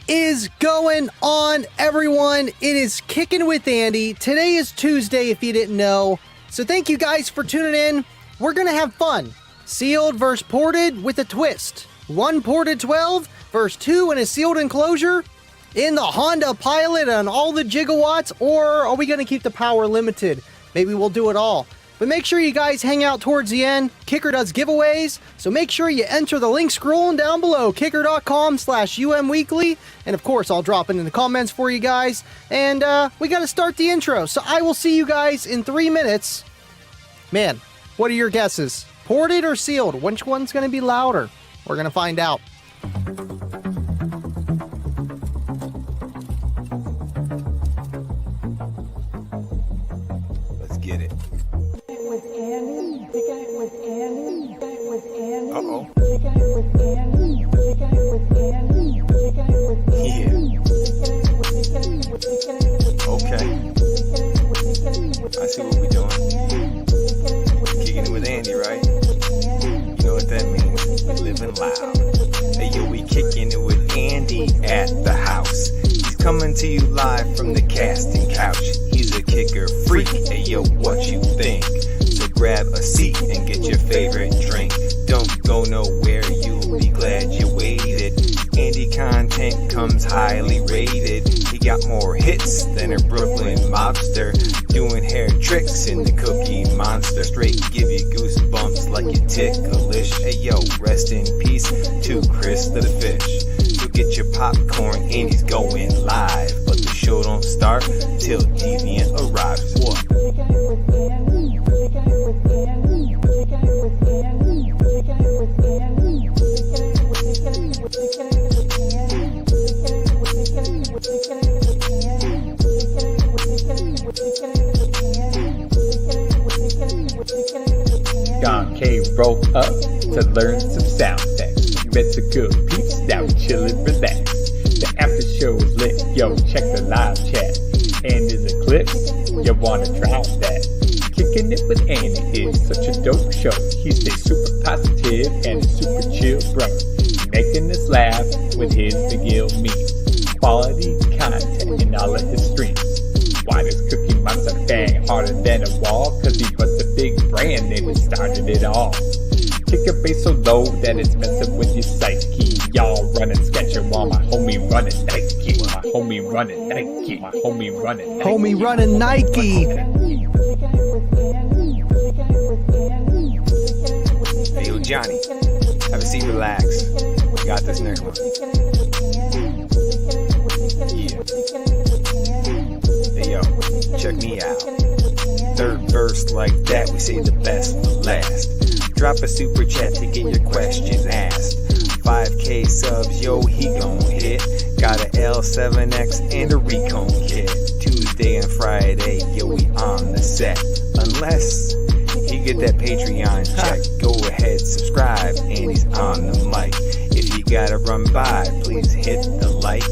Is going on, everyone? It is Kickin' with Andy. Today is Tuesday, if you didn't know. So thank you guys for tuning in. We're gonna have fun. Sealed versus ported with a twist. One ported 12 versus 2 in a sealed enclosure. In the Honda Pilot on all the gigawatts, or are we gonna keep the power limited? Maybe we'll do it all. But make sure you guys hang out towards the end. Kicker does giveaways, so make sure you enter the link scrolling down below, kicker.com/umweekly. And of course, I'll drop it in the comments for you guys. And we got to start the intro, so I will see you guys in 3 minutes. Man, what are your guesses? Ported or sealed? Which one's going to be louder? We're going to find out. Let's get it. With Andy, Kickin' it with Andy, Kickin' it with Andy, Uh-oh. Kickin' it with Andy, Kickin' it with Andy, Kickin' it with Andy, Okay. I see what we're doing. Kicking it with Andy, right? You know what that means. We living loud. Hey, yo, we kicking it with Andy at the house. He's coming to you live from the casting couch. He's a kicker freak. Hey, yo, what you think? So grab a seat and get your favorite drink. Don't go nowhere, you'll be glad you waited. Andy content comes highly rated. He got more hits than a Brooklyn mobster, doing hair tricks in the Cookie Monster. Straight give you goosebumps like you ticklish. Hey yo, rest in peace to Chris the Fish. So get your popcorn, Andy's going live. But the show don't start till Deviant arrives. What? John K. rolled up to learn some sound effects. Met some good peeps, now we chillin', relax. The after show is lit, yo, check the live chat. And in the clips, you wanna try that. Kicking it with Andy is such a dope show. He stays super positive and a super chill bro. Making us laugh with his McGill memes. Quality content in all of his streams. Why does Cookie Monster bang harder than a wall? Cause he was the big brand name that started it all. Kick a bass so low that it's messing with your psyche. Y'all running sketcher while my homie running Nike. My homie running Nike. My homie running Nike. Homie running Nike. Hey yo, Johnny, have a seat, relax. We got this next one. Yeah. Hey yo, check me out. Third verse like that, we say the best for last. Drop a super chat to get your questions asked. 5K subs, yo, he gon' hit. Got a L7X and a Recon kit. Tuesday and Friday, yo, we on the set. Unless he get that Patreon check, go ahead, subscribe, and he's on the mic. If you gotta run by, please hit the like.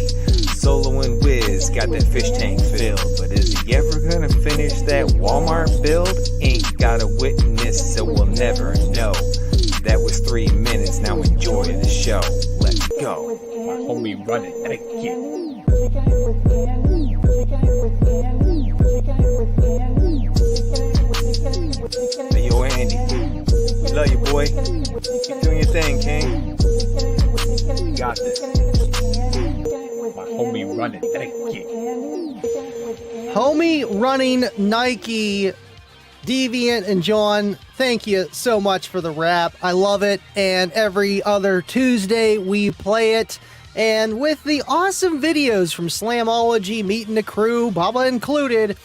Solo and Wiz got that fish tank filled, but is he ever gonna finish that Walmart build? Ain't got a witness, so we'll never know. That was 3 minutes, now enjoy the show. Let's go. My homie running Nike. Hey yo, Andy, we love you, boy. Keep doing your thing, King. You got this. My homie running Nike. Homie running Nike. Deviant and John, thank you so much for the rap. I love it. And every other Tuesday we play it. And with the awesome videos from Slamology, meeting the crew, Baba included.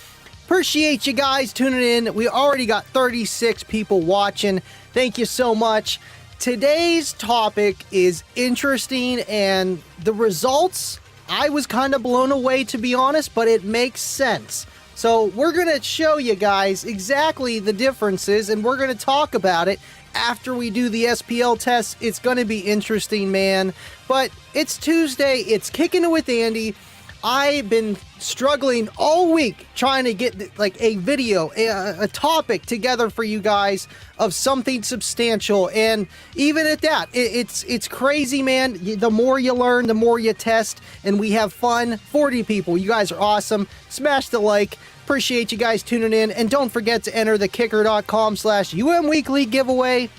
Appreciate you guys tuning in. We already got 36 people watching. Thank you so much. Today's topic is interesting, and the results, I was kind of blown away, to be honest, but it makes sense. So we're going to show you guys exactly the differences, and we're going to talk about it after we do the SPL test. It's going to be interesting, man. But it's Tuesday. It's Kicking It with Andy. I've been struggling all week trying to get like a video, a topic together for you guys of something substantial. And even at that, it's crazy, man. The more you learn, the more you test, and we have fun. 40 people. You guys are awesome. Smash the like. Appreciate you guys tuning in. And don't forget to enter the kicker.com/UMweekly giveaway.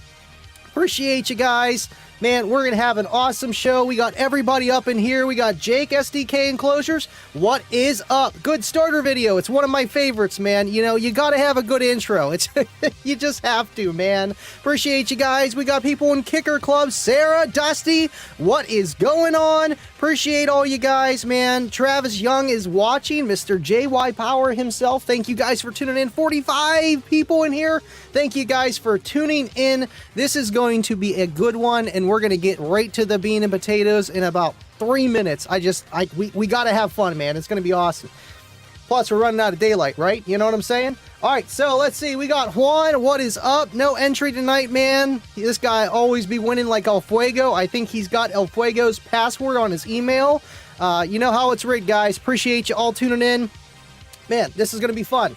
Appreciate you guys. Man, we're going to have an awesome show. We got everybody up in here. We got Jake, SDK Enclosures. What is up? Good starter video. It's one of my favorites, man. You know, you got to have a good intro. It's you just have to, man. Appreciate you guys. We got people in Kicker Club. Sarah, Dusty, what is going on? Appreciate all you guys, man. Travis Young is watching. Mr. JY Power himself. Thank you guys for tuning in. 45 people in here. Thank you guys for tuning in. This is going to be a good one, and we're going to get right to the bean and potatoes in about 3 minutes. We got to have fun, man. It's going to be awesome. Plus, we're running out of daylight, right? You know what I'm saying? All right, so let's see. We got Juan. What is up? No entry tonight, man. This guy always be winning like El Fuego. I think he's got El Fuego's password on his email. You know how it's rigged, guys. Appreciate you all tuning in. Man, this is going to be fun.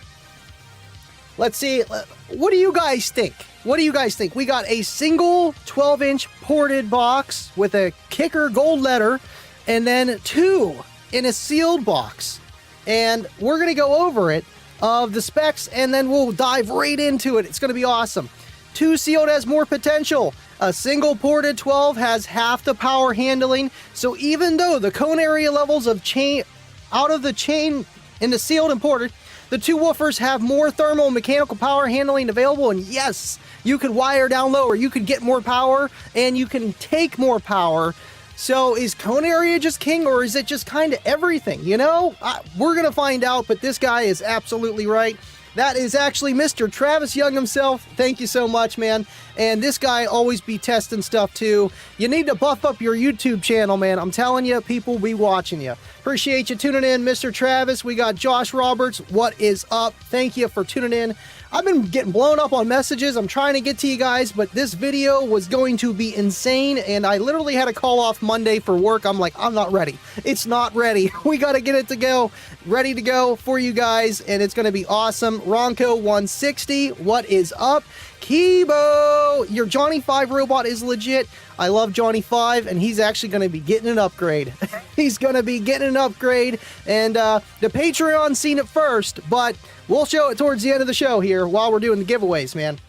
Let's see. What do you guys think? What do you guys think? We got a single 12-inch ported box with a Kicker gold letter, and then 2 in a sealed box. And we're going to go over it of the specs, and then we'll dive right into it. It's going to be awesome. 2 sealed has more potential. A single ported 12 has half the power handling. So even though the cone area levels of chain out of the chain in the sealed and ported, the 2 woofers have more thermal and mechanical power handling available. And yes, you could wire down lower. You could get more power, and you can take more power. So is cone area just king, or is it just kind of everything? You know, we're going to find out, but this guy is absolutely right. That is actually Mr. Travis Young himself. Thank you so much, man. And this guy always be testing stuff too. You need to buff up your YouTube channel, man. I'm telling you, people be watching you. Appreciate you tuning in, Mr. Travis. We got Josh Roberts. What is up? Thank you for tuning in. I've been getting blown up on messages. I'm trying to get to you guys, but this video was going to be insane, and I literally had to call off Monday for work. I'm like, I'm not ready. It's not ready. We got to get it to go, ready to go for you guys, and it's going to be awesome. Ronco 160, what is up? Kibo, your Johnny 5 robot is legit. I love Johnny 5, and he's actually going to be getting an upgrade. He's going to be getting an upgrade, and the Patreon's seen it first, but we'll show it towards the end of the show here while we're doing the giveaways, man.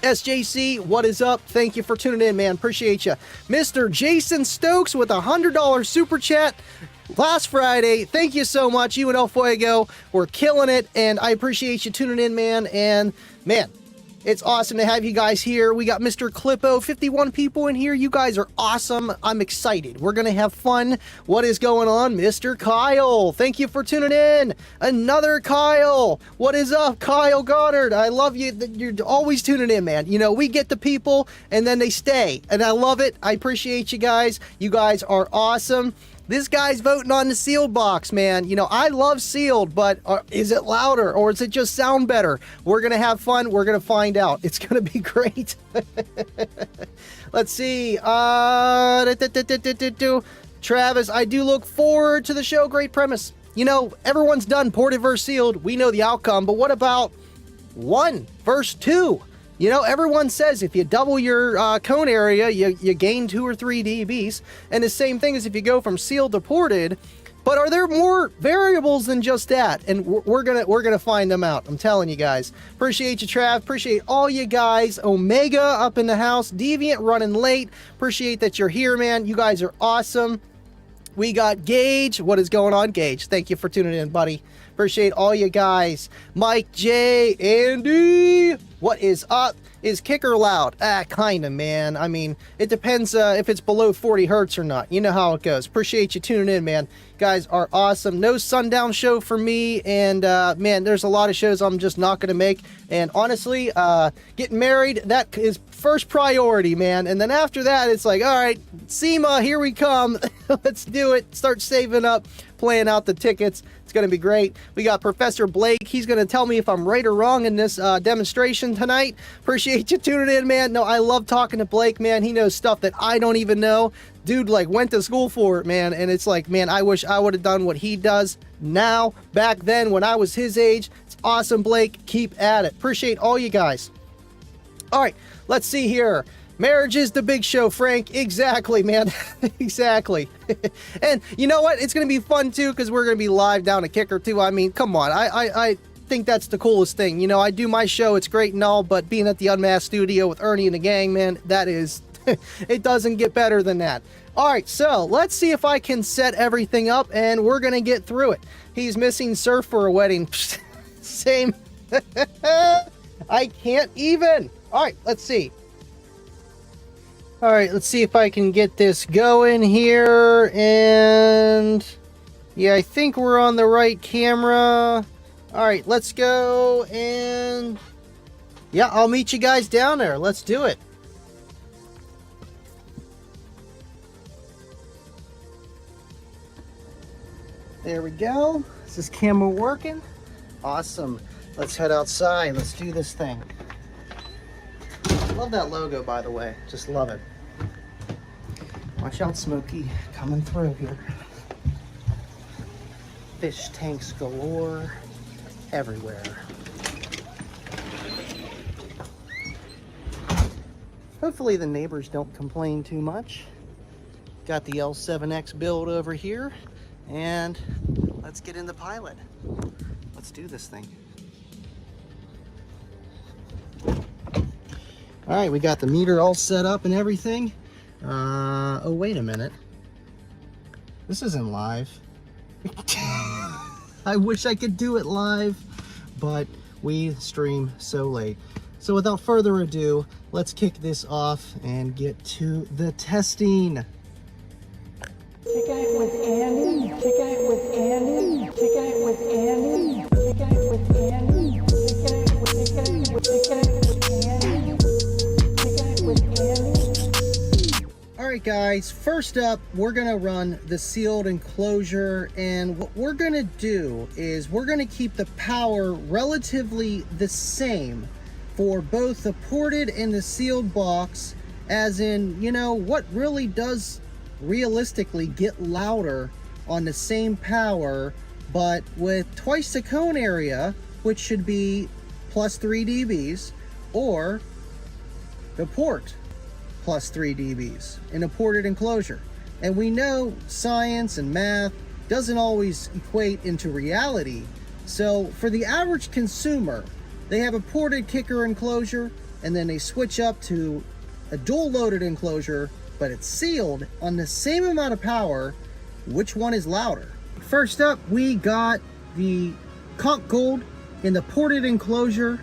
SJC, what is up? Thank you for tuning in, man. Appreciate you. Mr. Jason Stokes with a $100 super chat last Friday. Thank you so much. You and El Fuego were killing it, and I appreciate you tuning in, man. And, man, it's awesome to have you guys here. We got Mr. Clippo, 51 people in here. You guys are awesome. I'm excited. We're going to have fun. What is going on? Mr. Kyle, thank you for tuning in. Another Kyle. What is up, Kyle Goddard? I love you. You're always tuning in, man. You know, we get the people, and then they stay. And I love it. I appreciate you guys. You guys are awesome. This guy's voting on the sealed box, man. You know, I love sealed, but is it louder or is it just sound better? We're going to have fun. We're going to find out. It's going to be great. Let's see. Travis, I do look forward to the show. Great premise. You know, everyone's done ported versus sealed. We know the outcome, but what about 1 versus 2? You know, everyone says if you double your cone area, you gain 2 or 3 dBs. And the same thing as if you go from sealed to ported. But are there more variables than just that? And we're gonna find them out. I'm telling you guys. Appreciate you, Trav. Appreciate all you guys. Omega up in the house. Deviant running late. Appreciate that you're here, man. You guys are awesome. We got Gage. What is going on, Gage? Thank you for tuning in, buddy. Appreciate all you guys. Mike J. Andy. What is up? Is Kicker loud? Kinda, man. I mean, it depends if it's below 40 hertz or not. You know how it goes. Appreciate you tuning in, man. Guys are awesome. No sundown show for me, and man, there's a lot of shows I'm just not gonna make. And honestly, getting married, that is first priority, man. And then after that, it's like, all right, SEMA, here we come. Let's do it. Start saving up, playing out the tickets. It's going to be great. We got Professor Blake. He's going to tell me if I'm right or wrong in this demonstration tonight. Appreciate you tuning in, man. No, I love talking to Blake, man. He knows stuff that I don't even know. Dude, like, went to school for it, man. And it's like, man, I wish I would have done what he does now, back then, when I was his age. It's awesome, Blake. Keep at it. Appreciate all you guys. All right, let's see here. Marriage is the big show, Frank. Exactly, man. Exactly. And you know what? It's going to be fun, too, because we're going to be live down at Kicker, too. I mean, come on. I think that's the coolest thing. You know, I do my show. It's great and all, but being at the Unmasked studio with Ernie and the gang, man, that is... it doesn't get better than that. All right, so let's see if I can set everything up, and we're going to get through it. He's missing surf for a wedding. Same. I can't even. All right, let's see. All right, let's see if I can get this going here. And yeah, I think we're on the right camera. All right, let's go. And yeah, I'll meet you guys down there. Let's do it. There we go. Is this camera working? Awesome. Let's head outside. Let's do this thing. Love that logo, by the way. Just love it. Watch out, Smokey. Coming through here. Fish tanks galore everywhere. Hopefully the neighbors don't complain too much. Got the L7X build over here. And let's get in the pilot. Let's do this thing. All right, we got the meter all set up and everything. Oh, wait a minute. This isn't live. I wish I could do it live, but we stream so late. So without further ado, let's kick this off and get to the testing. Kicking it with Andy, kicking it with Andy, kicking it with Andy, kicking it with Andy, kicking it with Andy, kicking it with Andy. All right, guys, first up, we're gonna run the sealed enclosure, and what we're gonna do is we're gonna keep the power relatively the same for both the ported and the sealed box, as in, you know, what really does realistically get louder on the same power, but with twice the cone area, which should be plus 3 dBs, or the port plus 3 dBs in a ported enclosure. And we know science and math doesn't always equate into reality. So for the average consumer, they have a ported kicker enclosure, and then they switch up to a dual loaded enclosure, but it's sealed on the same amount of power. Which one is louder? First up, we got the Comp Gold in the ported enclosure.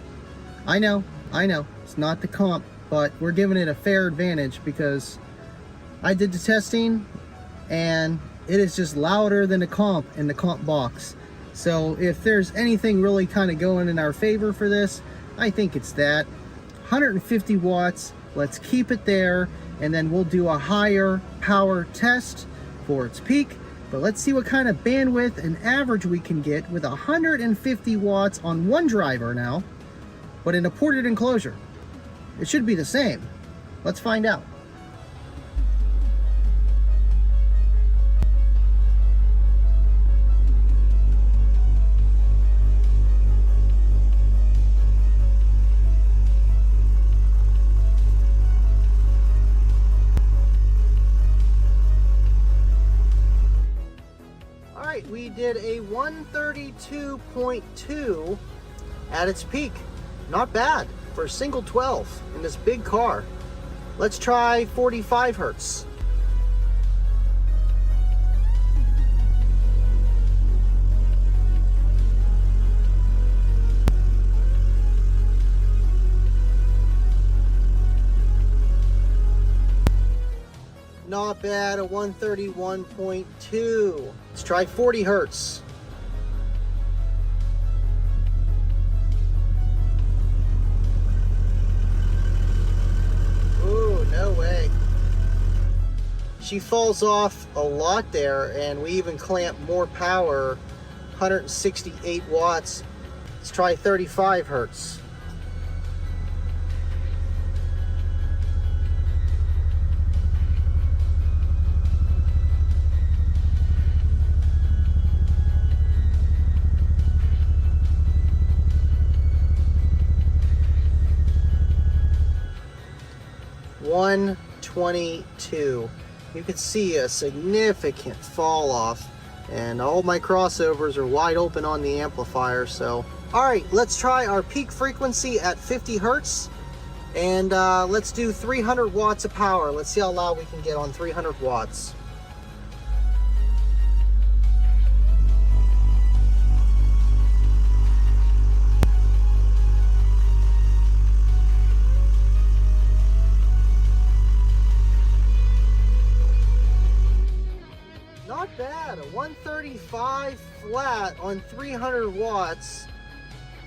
I know, it's not the Comp, but we're giving it a fair advantage because I did the testing and it is just louder than the Comp in the Comp box. So if there's anything really kind of going in our favor for this, I think it's that. 150 watts, let's keep it there. And then we'll do a higher power test for its peak. But let's see what kind of bandwidth and average we can get with 150 watts on one driver now, but in a ported enclosure. It should be the same. Let's find out. We did a 132.2 at its peak. Not bad for a single 12 in this big car. Let's try 45 hertz. Not bad, a 131.2. Let's try 40 hertz. Ooh, no way. She falls off a lot there, and we even clamp more power, 168 watts. Let's try 35 hertz. $122. You can see a significant fall off, and all my crossovers are wide open on the amplifier. So all right, let's try our peak frequency at 50 hertz, and let's do 300 watts of power. Let's see how loud we can get on 300 watts. Not bad, a 135 flat on 300 watts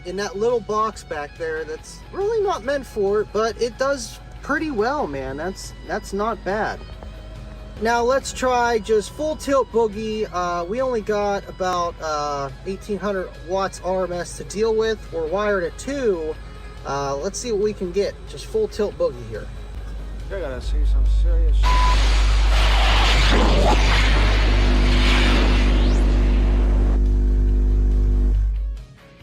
in that little box back there that's really not meant for it, but it does pretty well, man. That's not bad. Now let's try just full tilt boogie. We only got about 1800 watts RMS to deal with. We're wired at 2. Let's see what we can get. Just full tilt boogie here. I gotta see some serious shit.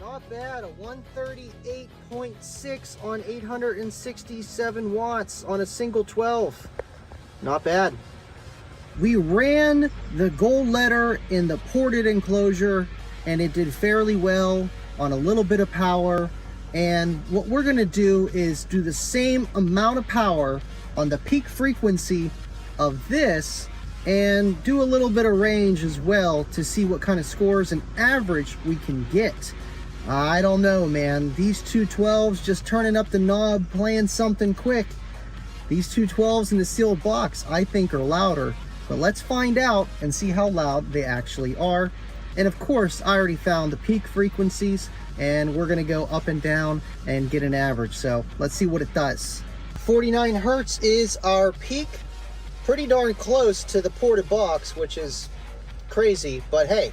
Not bad, a 138.6 on 867 watts on a single 12. Not bad. We ran the gold letter in the ported enclosure, and it did fairly well on a little bit of power. And what we're gonna do is do the same amount of power on the peak frequency of this, and do a little bit of range as well to see what kind of scores and average we can get. I don't know, man. These 212s just turning up the knob, playing something quick. These 212s in the sealed box, I think, are louder. But let's find out and see how loud they actually are. And of course, I already found the peak frequencies, and we're gonna go up and down and get an average. So let's see what it does. 49 hertz is our peak. Pretty darn close to the ported box, which is crazy, but hey,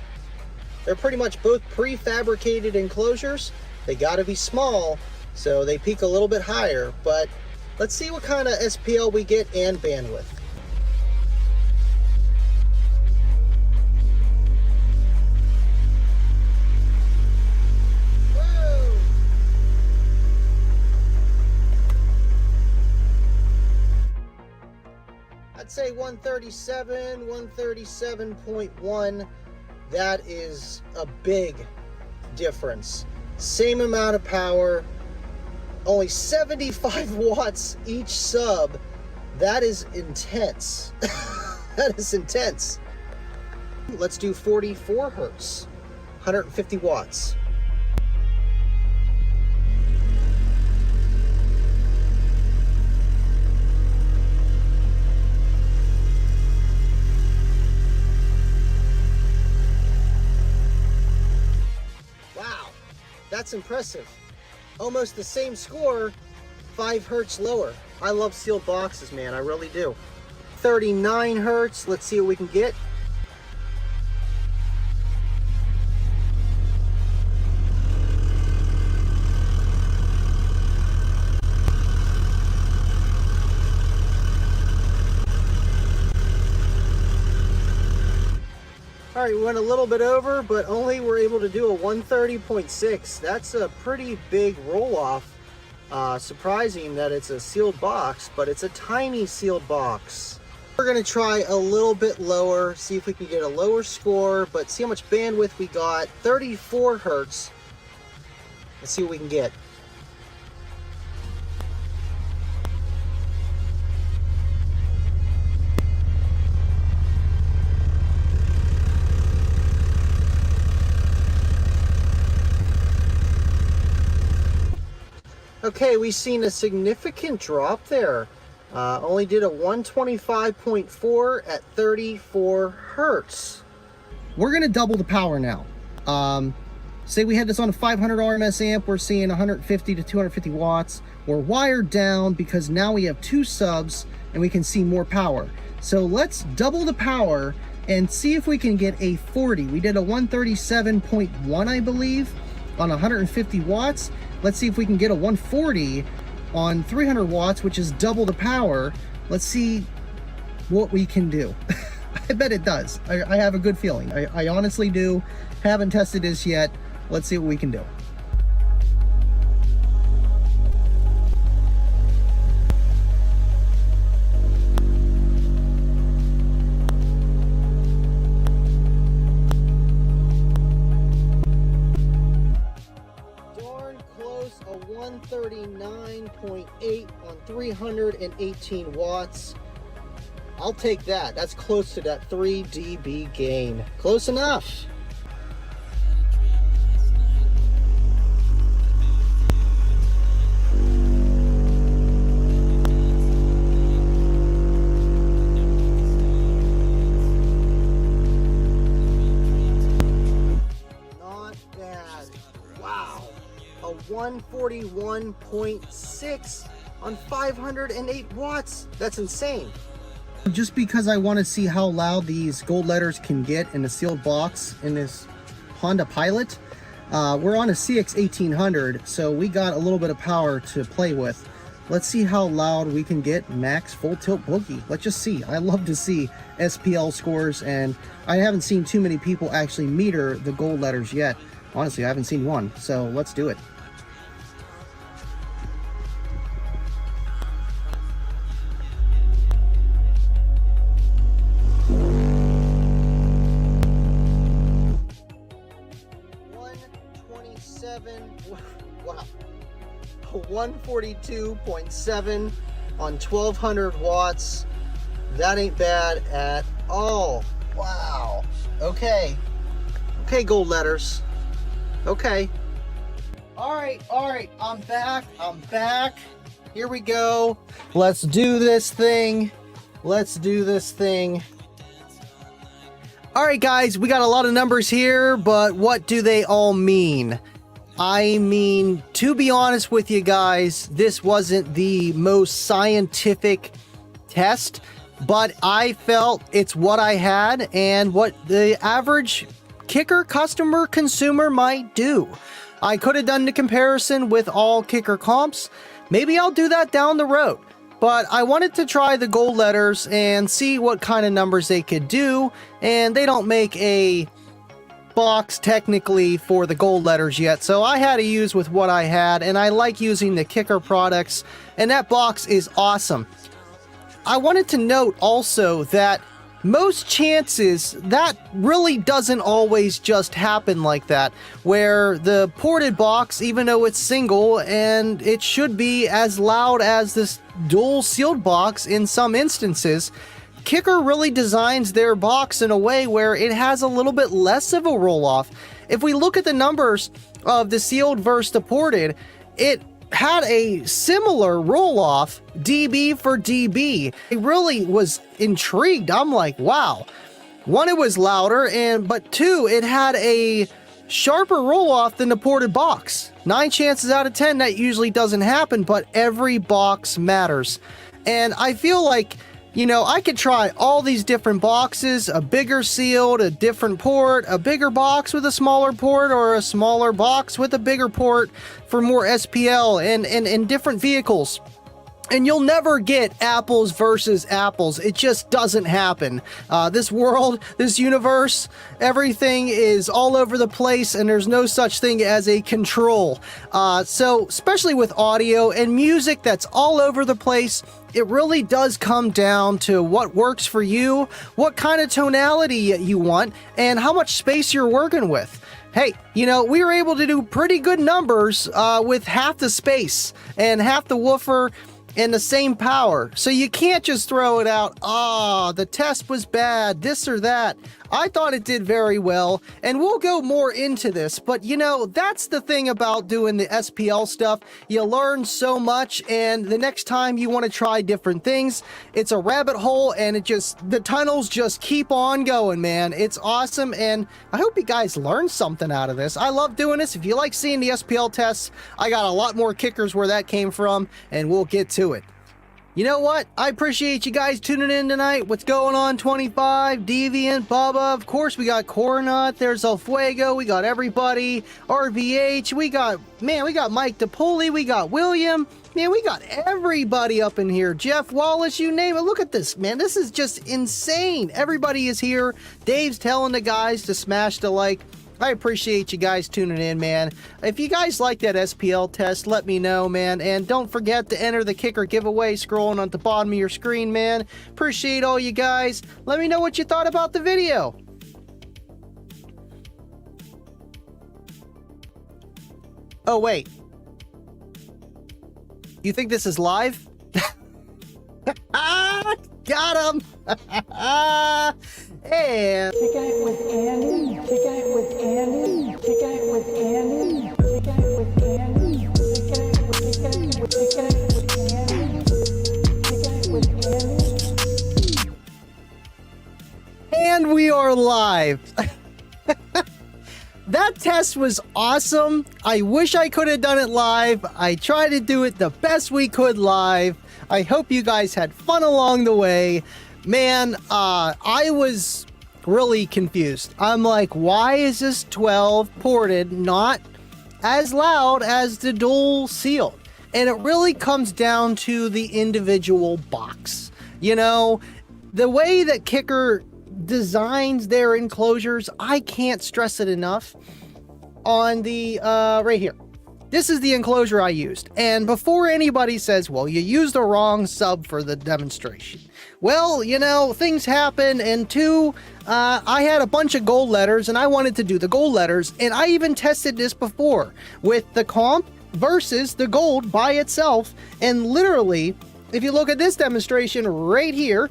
they're pretty much both prefabricated enclosures. They gotta be small, so they peak a little bit higher, but let's see what kind of SPL we get and bandwidth. Whoa! I'd say 137, 137.1. That is a big difference. Same amount of power, only 75 watts each sub. That is intense. That is intense. Let's do 44 hertz, 150 watts. That's impressive. Almost the same score, 5 hertz lower. I love sealed boxes, man, I really do. 39 hertz, let's see what we can get. All right, we went a little bit over, but only were able to do a 130.6. That's a pretty big roll-off. Surprising that it's a sealed box, but it's a tiny sealed box. We're gonna try a little bit lower, see if we can get a lower score, but see how much bandwidth we got. 34 hertz. Let's see what we can get. Okay, we've seen a significant drop there. Only did a 125.4 at 34 hertz. We're gonna double the power now. Say we had this on a 500 RMS amp, we're seeing 150 to 250 watts. We're wired down because now we have 2 subs and we can see more power. So let's double the power and see if we can get a 40. We did a 137.1, I believe, on 150 watts. Let's see if we can get a 140 on 300 watts, which is double the power. Let's see what we can do. I bet it does. I have a good feeling. I honestly do. Haven't tested this yet. Let's see what we can do. Darn close, a 139.8 on 318 watts. I'll take that. That's close to that 3 dB gain. Close enough. Not bad. Wow. A 141.6 on 508 watts. That's insane. Just because I want to see how loud these gold letters can get in a sealed box in this Honda Pilot, we're on a CX-1800, so we got a little bit of power to play with. Let's see how loud we can get max full tilt boogie. Let's just see. I love to see SPL scores, and I haven't seen too many people actually meter the gold letters yet. Honestly, I haven't seen one, so let's do it. Wow, 142.7 on 1200 watts. That ain't bad at all. Wow. Okay, gold letters. Okay. All right, I'm back. Here we go. Let's do this thing. All right, guys, we got a lot of numbers here, but what do they all mean? I mean, to be honest with you guys, this wasn't the most scientific test, but I felt it's what I had and what the average Kicker customer consumer might do. I could have done the comparison with all Kicker comps. Maybe I'll do that down the road. But I wanted to try the gold letters and see what kind of numbers they could do, and they don't make a box technically for the gold letters yet, so I had to use with what I had, and I like using the Kicker products, and that box is awesome. I wanted to note also that most chances that really doesn't always just happen like that, where the ported box, even though it's single and it should be as loud as this dual sealed box in some instances, Kicker really designs their box in a way where it has a little bit less of a roll-off. If we look at the numbers of the sealed versus the ported, it had a similar roll-off dB for dB. I really was intrigued. I'm like, wow. One, it was louder, but two, it had a sharper roll-off than the ported box. 9 chances out of 10 that usually doesn't happen, but every box matters. And I feel like, you know, I could try all these different boxes, a bigger sealed, a different port, a bigger box with a smaller port, or a smaller box with a bigger port for more SPL and different vehicles. And you'll never get apples versus apples. It just doesn't happen. This world, this universe, everything is all over the place, and there's no such thing as a control. So especially with audio and music that's all over the place, it really does come down to what works for you, what kind of tonality you want, and how much space you're working with. Hey, you know, we were able to do pretty good numbers with half the space and half the woofer and the same power. So you can't just throw it out, the test was bad, this or that. I thought it did very well, and we'll go more into this, but you know, that's the thing about doing the SPL stuff. You learn so much, and the next time you want to try different things, it's a rabbit hole, and the tunnels just keep on going, man. It's awesome, and I hope you guys learned something out of this. I love doing this. If you like seeing the SPL tests, I got a lot more kickers where that came from, and we'll get to it. You know what? I appreciate you guys tuning in tonight. What's going on, 25, Deviant, Bubba. Of course, we got Coronut. There's El Fuego. We got everybody. RVH. We got Mike DePoli. We got William. Man, we got everybody up in here. Jeff Wallace, you name it. Look at this, man. This is just insane. Everybody is here. Dave's telling the guys to smash the like. I appreciate you guys tuning in, man. If you guys like that SPL test, let me know, man. And don't forget to enter the Kicker giveaway scrolling on the bottom of your screen, man. Appreciate all you guys. Let me know what you thought about the video. Oh, wait. You think this is live? Got him! And Kicking it with Andy. Kicking it with Andy. Kicking it with Andy. Kicking it with Andy. Kicking it with Andy. Kicking it with Andy. And we are live. That test was awesome. I wish I could have done it live. I tried to do it the best we could live. I hope you guys had fun along the way. Man, I was really confused. I'm like, why is this 12 ported not as loud as the dual sealed? And it really comes down to the individual box. You know, the way that Kicker designs their enclosures, I can't stress it enough. On the right here, this is the enclosure I used, and before anybody says, well, you used the wrong sub for the demonstration, well, you know, things happen. And two, I had a bunch of gold letters and I wanted to do the gold letters, and I even tested this before with the comp versus the gold by itself. And literally, if you look at this demonstration right here,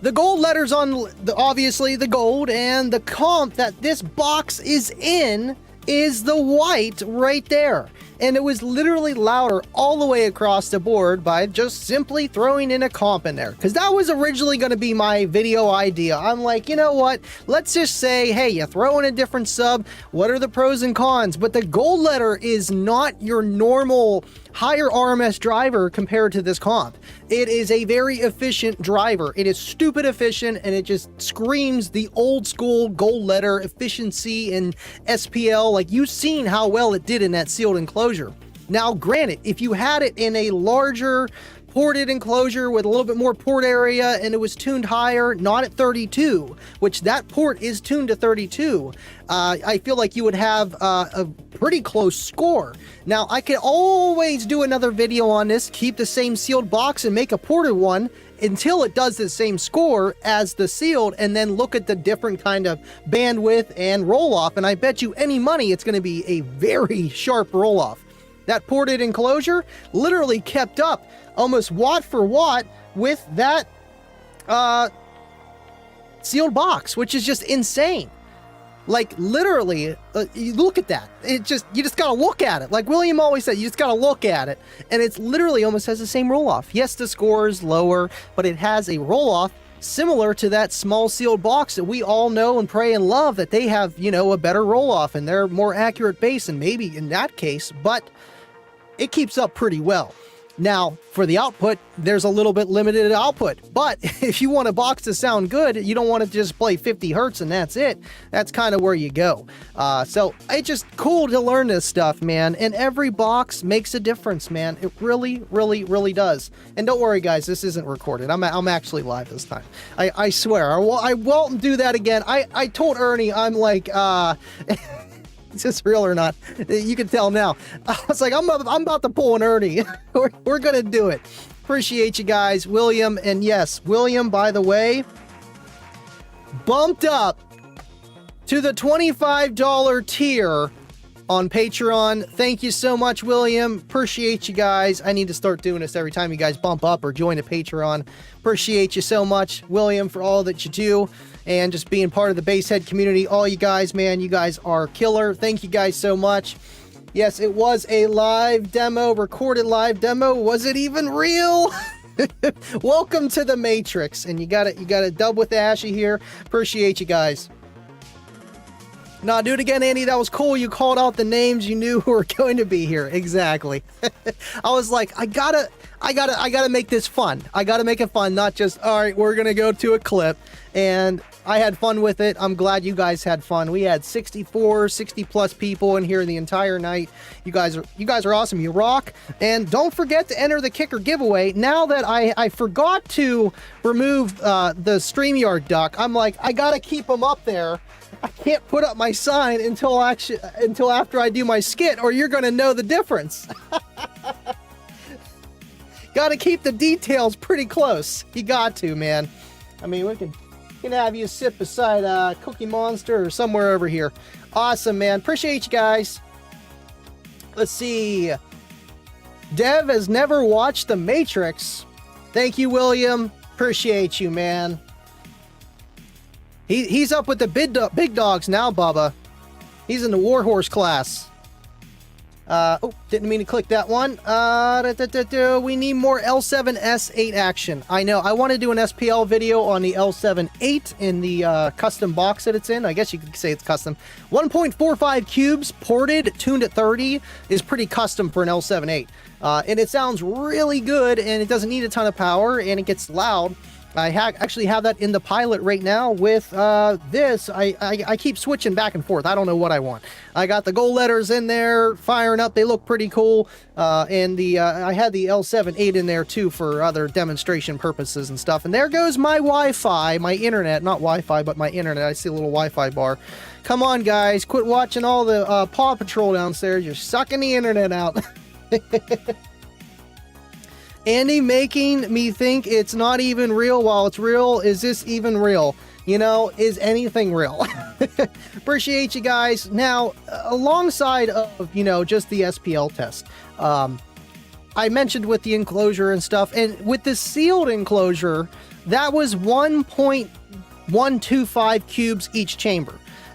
the gold letters on obviously the gold, and the comp that this box is in is the white right there. And it was literally louder all the way across the board by just simply throwing in a comp in there. Because that was originally going to be my video idea. I'm like, you know what? Let's just say, hey, you throw in a different sub. What are the pros and cons? But the gold letter is not your normal higher RMS driver compared to this comp. It is a very efficient driver. It is stupid efficient, and it just screams the old school gold letter efficiency and SPL. Like, you've seen how well it did in that sealed enclosure. Now, granted, if you had it in a larger ported enclosure with a little bit more port area and it was tuned higher, not at 32, which that port is tuned to 32, I feel like you would have a pretty close score. Now, I could always do another video on this, keep the same sealed box and make a ported one until it does the same score as the sealed, and then look at the different kind of bandwidth and roll off. And I bet you any money it's going to be a very sharp roll off. That ported enclosure literally kept up almost watt for watt with that sealed box, which is just insane. Like, literally, you look at that. You just gotta look at it. Like William always said, you just gotta look at it. And it's literally almost has the same roll off. Yes, the score is lower, but it has a roll off similar to that small sealed box that we all know and pray and love, that they have, you know, a better roll off and they're more accurate base, and maybe in that case, but it keeps up pretty well. Now, for the output, there's a little bit limited output, but if you want a box to sound good, you don't want to just play 50 hertz and that's it. That's kind of where you go. So it's just cool to learn this stuff, man. And every box makes a difference, man. It really, really, really does. And don't worry, guys, this isn't recorded. I'm actually live this time. I swear. I won't do that again. I told Ernie, I'm like, is this real or not? You can tell now. I was like, I'm about to pull an Ernie. We're gonna do it. Appreciate you guys, William. And yes, William, by the way, bumped up to the $25 tier on Patreon. Thank you so much, William. Appreciate you guys. I need to start doing this every time you guys bump up or join a Patreon. Appreciate you so much, William, for all that you do and just being part of the Basehead community. All you guys, man, you guys are killer. Thank you guys so much. Yes, it was a live demo, recorded live demo. Was it even real? Welcome to the Matrix. And you got a dub with Ashy here. Appreciate you guys. No, do it again, Andy. That was cool. You called out the names you knew who were going to be here. Exactly. I was like, I gotta make this fun. I gotta make it fun, not just, all right, we're gonna go to a clip. And I had fun with it. I'm glad you guys had fun. We had 60 plus people in here the entire night. You guys are awesome. You rock. And don't forget to enter the Kicker giveaway. Now that I forgot to remove the StreamYard duck, I'm like, I gotta keep them up there. I can't put up my sign until after I do my skit, or you're gonna know the difference. Gotta keep the details pretty close. You got to, man. I mean, we can have you sit beside Cookie Monster or somewhere over here. Awesome, man. Appreciate you guys. Let's see. Dev has never watched The Matrix. Thank you, William. Appreciate you, man. He's up with the big dogs now, Bubba. He's in the Warhorse class. Oh, didn't mean to click that one. We need more L7S8 action. I know. I want to do an SPL video on the L7-8 in the custom box that it's in. I guess you could say it's custom. 1.45 cubes, ported, tuned at 30 is pretty custom for an L7-8. And it sounds really good, and it doesn't need a ton of power, and it gets loud. I actually have that in the pilot right now with this. I keep switching back and forth. I don't know what I want. I got the gold letters in there firing up. They look pretty cool. And I had the L7-8 in there too for other demonstration purposes and stuff. And there goes my Wi-Fi, my internet. Not Wi-Fi, but my internet. I see a little Wi-Fi bar. Come on, guys. Quit watching all the Paw Patrol downstairs. You're sucking the internet out. Andy making me think it's not even real while it's real. Is this even real? You know, is anything real? Appreciate you guys. Now, alongside of, you know, just the SPL test, I mentioned with the enclosure and stuff, and with the sealed enclosure, that was 1.125 cubes each chamber.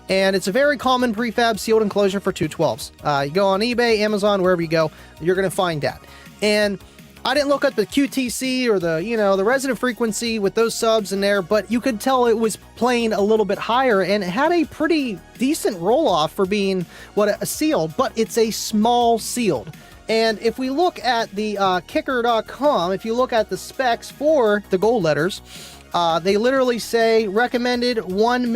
And it's a very common prefab sealed enclosure for 212s. You go on eBay, Amazon, wherever you go, you're going to find that. And I didn't look up the QTC or the, you know, the resonant frequency with those subs in there, but you could tell it was playing a little bit higher, and it had a pretty decent roll-off for being a sealed, but it's a small sealed. And if we look at the kicker.com, if you look at the specs for the gold letters, they literally say recommended one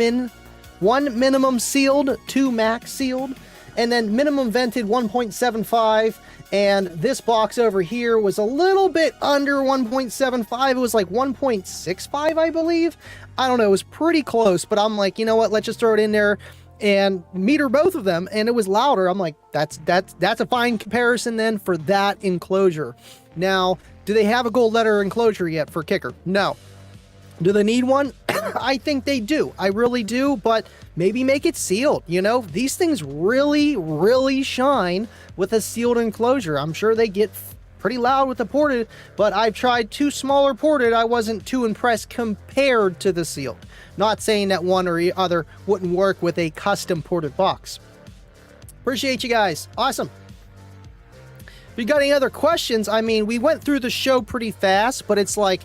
minimum sealed, 2 max sealed, and then minimum vented 1.75. And this box over here was a little bit under 1.75. It was like 1.65, I believe. I don't know. It was pretty close, but I'm like, you know what? Let's just throw it in there and meter both of them. And it was louder. I'm like, that's a fine comparison then for that enclosure. Now, do they have a gold letter enclosure yet for Kicker? No. Do they need one? I think they do. I really do, but maybe make it sealed. You know, these things really, really shine with a sealed enclosure. I'm sure they get pretty loud with the ported, but I've tried 2 smaller ported. I wasn't too impressed compared to the sealed. Not saying that one or the other wouldn't work with a custom ported box. Appreciate you guys. Awesome. If you got any other questions, I mean, we went through the show pretty fast, but it's like,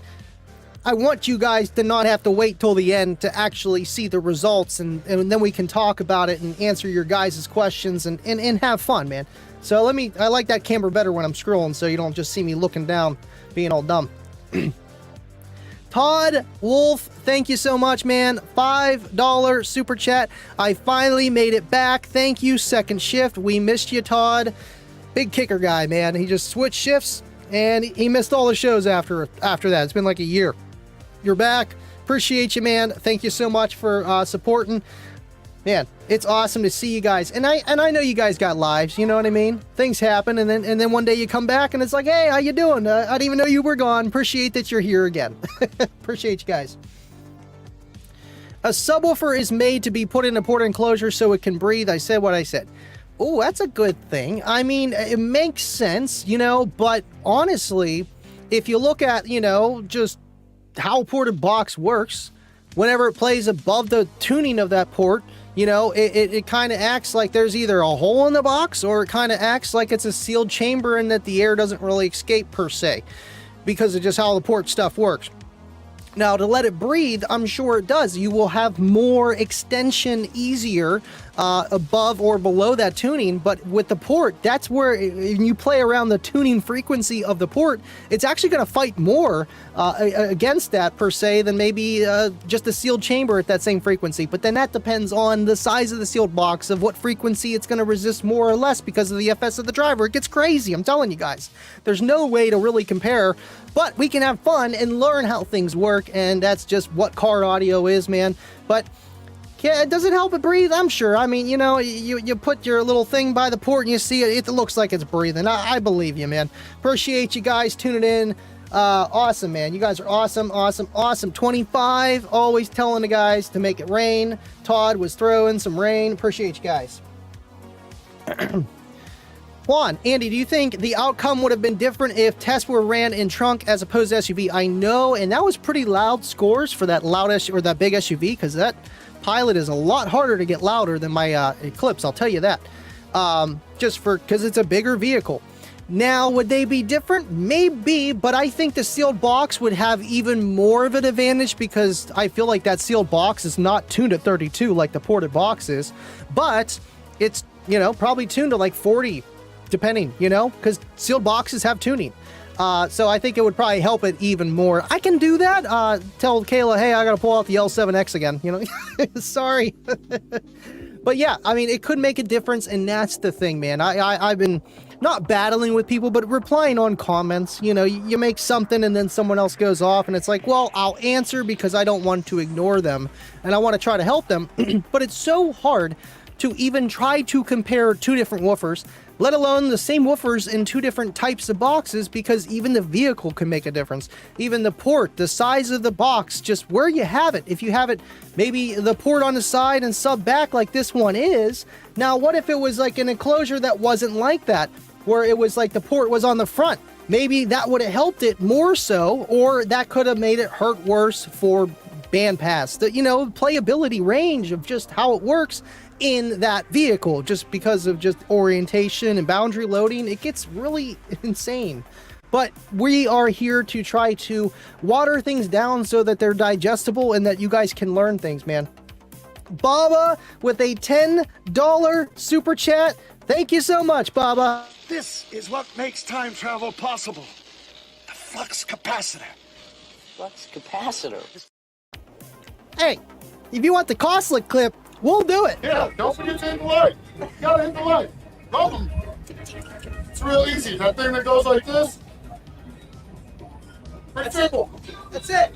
I want you guys to not have to wait till the end to actually see the results, and then we can talk about it and answer your guys' questions and have fun, man. So I like that camera better when I'm scrolling, so you don't just see me looking down, being all dumb. Todd Wolf, thank you so much, man. $5 super chat. I finally made it back. Thank you, second shift. We missed you, Todd. Big Kicker guy, man. He just switched shifts, and he missed all the shows after that. It's been like a year. You're back. Appreciate you, man. Thank you so much for supporting. Man, it's awesome to see you guys. And I know you guys got lives, you know what I mean? Things happen, and then one day you come back and it's like, hey, how you doing? I didn't even know you were gone. Appreciate that you're here again. Appreciate you guys. A subwoofer is made to be put in a ported enclosure so it can breathe. I said what I said. Oh, that's a good thing. I mean, it makes sense, you know, but honestly, if you look at, you know, just how a ported box works, whenever it plays above the tuning of that port, you know, it kind of acts like there's either a hole in the box, or it kind of acts like it's a sealed chamber and that the air doesn't really escape per se, because of just how the port stuff works. Now, to let it breathe, I'm sure it does. You will have more extension easier above or below that tuning. But with the port, that's where you play around the tuning frequency of the port, it's actually going to fight more against that per se than maybe just a sealed chamber at that same frequency. But then that depends on the size of the sealed box, of what frequency it's going to resist more or less because of the FS of the driver. It gets crazy, I'm telling you guys. There's no way to really compare, but we can have fun and learn how things work, and that's just what car audio is, man. But yeah, does it help it breathe? I'm sure. I mean, you know, you put your little thing by the port and you see it, it looks like it's breathing. I believe you, man. Appreciate you guys tuning in. Awesome, man. You guys are awesome, awesome, awesome. 25, always telling the guys to make it rain. Todd was throwing some rain. Appreciate you guys. Juan, Andy, do you think the outcome would have been different if tests were ran in trunk as opposed to SUV? I know, and that was pretty loud scores for that loud or that big SUV, because that Pilot is a lot harder to get louder than my Eclipse, I'll tell you that. Just because it's a bigger vehicle. Now, would they be different? Maybe, but I think the sealed box would have even more of an advantage, because I feel like that sealed box is not tuned at 32 like the ported box is, but it's, you know, probably tuned to like 40, depending, you know, because sealed boxes have tuning. So I think it would probably help it even more. I can do that. Tell Kayla, hey, I gotta pull out the L7X again, you know. Sorry. But yeah, I mean, it could make a difference, and that's the thing, man. I've been not battling with people, but replying on comments. You know, you make something and then someone else goes off, and it's like, well, I'll answer because I don't want to ignore them and I want to try to help them. But it's so hard to even try to compare two different woofers, let alone the same woofers in two different types of boxes, because even the vehicle can make a difference. Even the port, the size of the box, just where you have it. If you have it, maybe the port on the side and sub back like this one is. Now, what if it was like an enclosure that wasn't like that, where it was like the port was on the front? Maybe that would have helped it more so, or that could have made it hurt worse for bandpass. The, you know, playability range of just how it works in that vehicle, just because of just orientation and boundary loading, it gets really insane. But we are here to try to water things down so that they're digestible and that you guys can learn things, man. Baba with a $10 super chat. Thank you so much, Baba. This is what makes time travel possible. The flux capacitor. Flux capacitor? Hey, if you want the costly clip, we'll do it. Yeah, don't forget to hit the light. You gotta hit the light. Problem. It's real easy. That thing that goes like this. Pretty simple. That's it.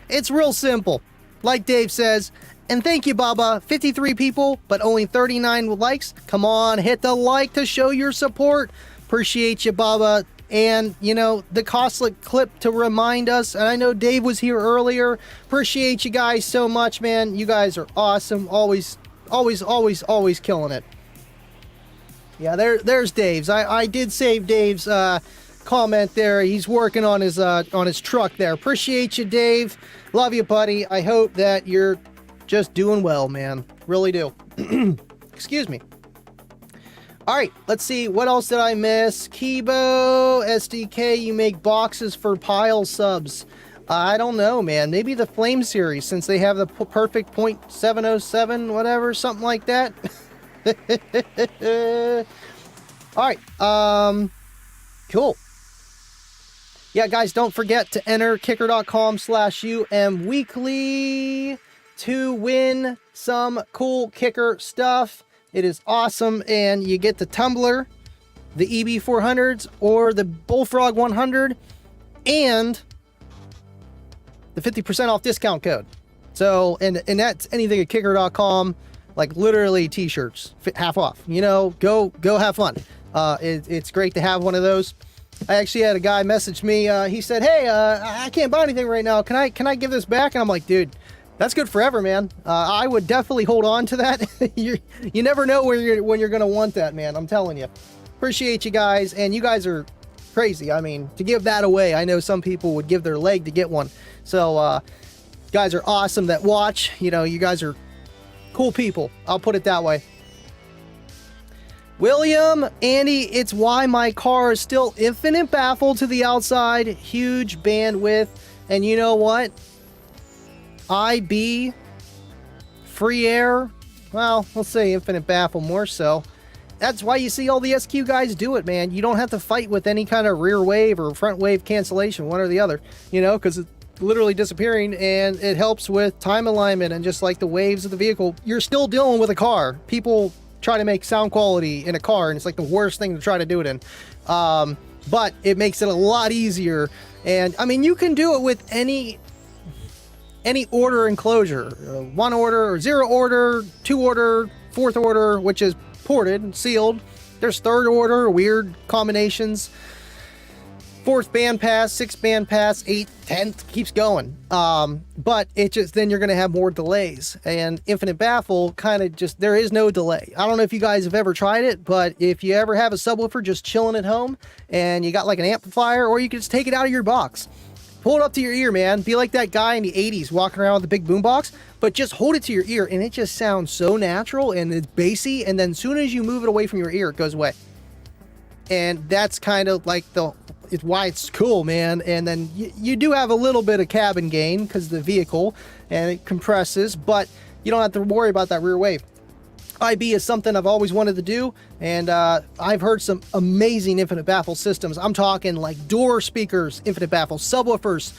It's real simple, like Dave says. And thank you, Baba. 53 people, but only 39 likes. Come on, hit the like to show your support. Appreciate you, Baba. And, you know, the costly clip to remind us. And I know Dave was here earlier. Appreciate you guys so much, man. You guys are awesome. Always killing it. Yeah, there's Dave's. I did save Dave's comment there. He's working on his truck there. Appreciate you, Dave. Love you, buddy. I hope that you're just doing well, man. Really do. Excuse me. All right, let's see. What else did I miss? Kibo, SDK, you make boxes for pile subs. I don't know, man. Maybe the Flame series, since they have the perfect .707, whatever, something like that. All right, cool. Yeah, guys, don't forget to enter kicker.com/UMweekly to win some cool kicker stuff. It is awesome, and you get the Tumbler, the EB400s, or the Bullfrog 100, and the 50% off discount code. So, and that's anything at kicker.com, like literally t-shirts, half off. You know, go have fun. It's great to have one of those. I actually had a guy message me. He said, "Hey, I can't buy anything right now. Can I give this back?" And I'm like, dude, that's good forever, man. I would definitely hold on to that. You never know when you're gonna want that, man. I'm telling you. Appreciate you guys, and you guys are crazy. I mean, to give that away, I know some people would give their leg to get one. So, guys are awesome that watch. You know, you guys are cool people. I'll put it that way. William, Andy, it's why my car is still infinite baffle to the outside. Huge bandwidth, and you know what? IB, free air, well, we'll say infinite baffle more so. That's why you see all the SQ guys do it, man. You don't have to fight with any kind of rear wave or front wave cancellation, one or the other, you know, because it's literally disappearing, and it helps with time alignment and just like the waves of the vehicle. You're still dealing with a car. People try to make sound quality in a car, and it's like the worst thing to try to do it in. But it makes it a lot easier. And I mean, you can do it with any order enclosure, 1 order or 0 order, 2 order, 4th order, which is ported and sealed. There's 3rd order, weird combinations. 4th band pass, 6th band pass, 8th, 10th, keeps going. But it just, then you're going to have more delays. And infinite baffle kind of just, there is no delay. I don't know if you guys have ever tried it, but if you ever have a subwoofer just chilling at home and you got like an amplifier, or you can just take it out of your box. Pull it up to your ear, man. Be like that guy in the 80s walking around with the big boombox, but just hold it to your ear, and it just sounds so natural, and it's bassy, and then as soon as you move it away from your ear, it goes away. And that's kind of like it's why it's cool, man. And then you do have a little bit of cabin gain because of the vehicle, and it compresses, but you don't have to worry about that rear wave. IB is something I've always wanted to do, and I've heard some amazing infinite baffle systems. I'm talking like door speakers, infinite baffle, subwoofers,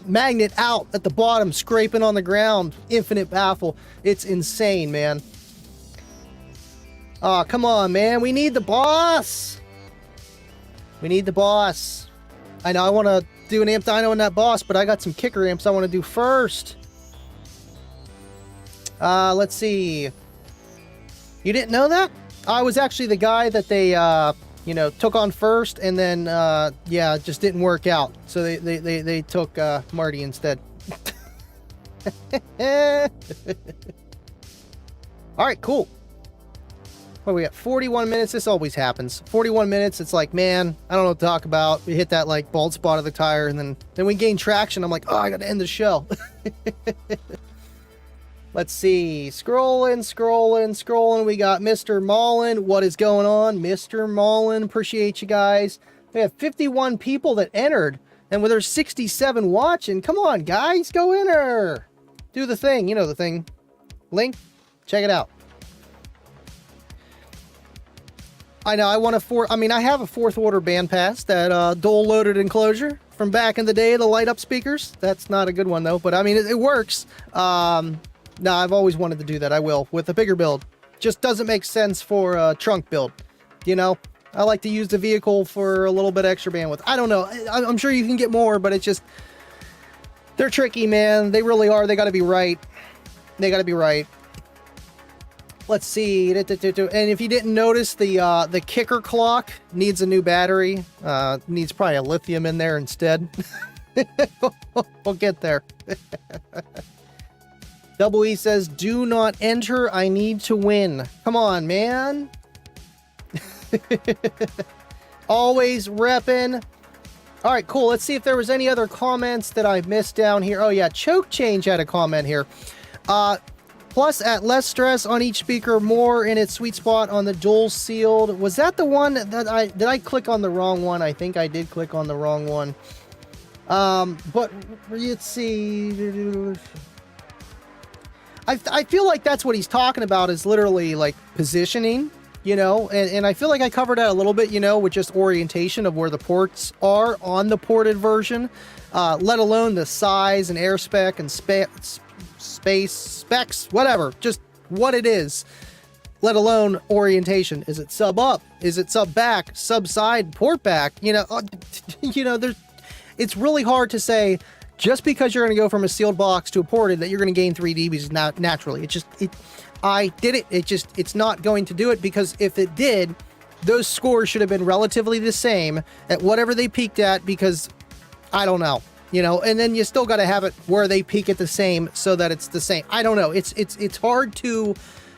magnet out at the bottom, scraping on the ground, infinite baffle. It's insane, man. Oh, come on, man. We need the boss. We need the boss. I know I want to do an amp dyno in that boss, but I got some kicker amps I want to do first. Let's see. You didn't know that? I was actually the guy that they, took on first, and then, it just didn't work out. So they took Marty instead. All right, cool. What we got? 41 minutes. This always happens. 41 minutes. It's like, man, I don't know what to talk about. We hit that like bald spot of the tire, and then we gain traction. I'm like, oh, I got to end the show. Let's see. Scrolling. We got Mr. Mullen. What is going on? Mr. Mullen. Appreciate you guys. We have 51 people that entered, and there's 67 watching. Come on, guys. Go enter. Do the thing. You know the thing. Link. Check it out. I know. I have a 4th order band pass, that dual loaded enclosure from back in the day, the light up speakers. That's not a good one though, but I mean, it works. No, I've always wanted to do that. I will with a bigger build. Just doesn't make sense for a trunk build. You know, I like to use the vehicle for a little bit extra bandwidth. I don't know. I'm sure you can get more, but it's just, they're tricky, man. They really are. They got to be right. Let's see. And if you didn't notice, the kicker clock needs a new battery. Needs probably a lithium in there instead. We'll get there. Double E says, do not enter. I need to win. Come on, man. Always repping. All right, cool. Let's see if there was any other comments that I missed down here. Oh, yeah. Choke Change had a comment here. Plus, at less stress on each speaker, more in its sweet spot on the dual sealed. Was that the one that did I click on the wrong one? I think I did click on the wrong one. But let's see. I feel like that's what he's talking about, is literally like positioning, you know, and I feel like I covered that a little bit, you know, with just orientation of where the ports are on the ported version, let alone the size and air spec and space specs, whatever, just what it is, let alone orientation. Is it sub up? Is it sub back, sub side, port back? You know, it's really hard to say just because you're going to go from a sealed box to a ported that you're going to gain 3 dBs naturally. It's not going to do it, because if it did, those scores should have been relatively the same at whatever they peaked at, because I don't know. You know, and then you still got to have it where they peak at the same so that it's the same. I don't know. It's hard to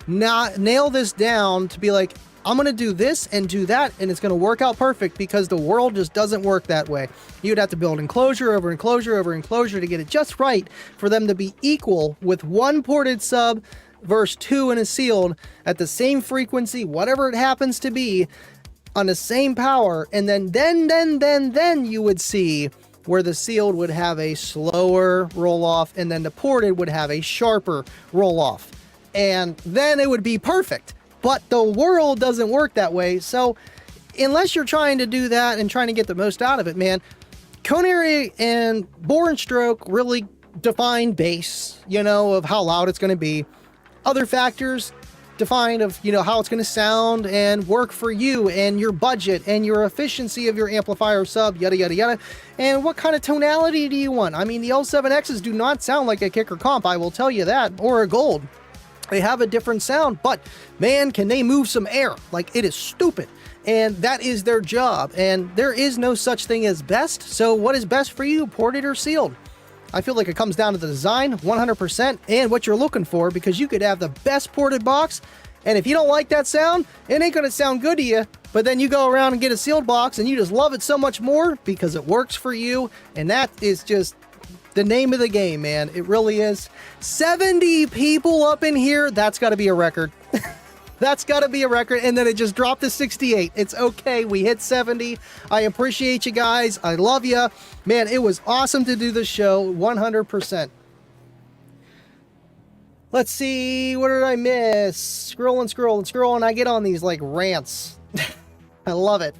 not nail this down to be like, I'm going to do this and do that, and it's going to work out perfect, because the world just doesn't work that way. You'd have to build enclosure over enclosure over enclosure to get it just right for them to be equal, with one ported sub versus 2 in a sealed at the same frequency, whatever it happens to be, on the same power. And then you would see where the sealed would have a slower roll off, and then the ported would have a sharper roll off. and then it would be perfect. But the world doesn't work that way. So unless you're trying to do that and trying to get the most out of it, man, cone area and bore and stroke really define bass, you know, of how loud it's going to be. Other factors define of, you know, how it's going to sound and work for you and your budget and your efficiency of your amplifier sub, yada, yada, yada. And what kind of tonality do you want? I mean, the L7Xs do not sound like a Kicker comp, I will tell you that, or a Gold. They have a different sound, but man, can they move some air? Like, it is stupid. And that is their job. And there is no such thing as best. So what is best for you, ported or sealed? I feel like it comes down to the design 100% and what you're looking for, because you could have the best ported box, and if you don't like that sound, it ain't going to sound good to you. But then you go around and get a sealed box and you just love it so much more because it works for you. And that is just the name of the game, man. It really is. 70 people up in here. That's got to be a record. That's got to be a record. And then it just dropped to 68. It's okay. We hit 70. I appreciate you guys. I love you. Man, it was awesome to do the show. 100%. Let's see. What did I miss? Scrolling. I get on these like rants. I love it.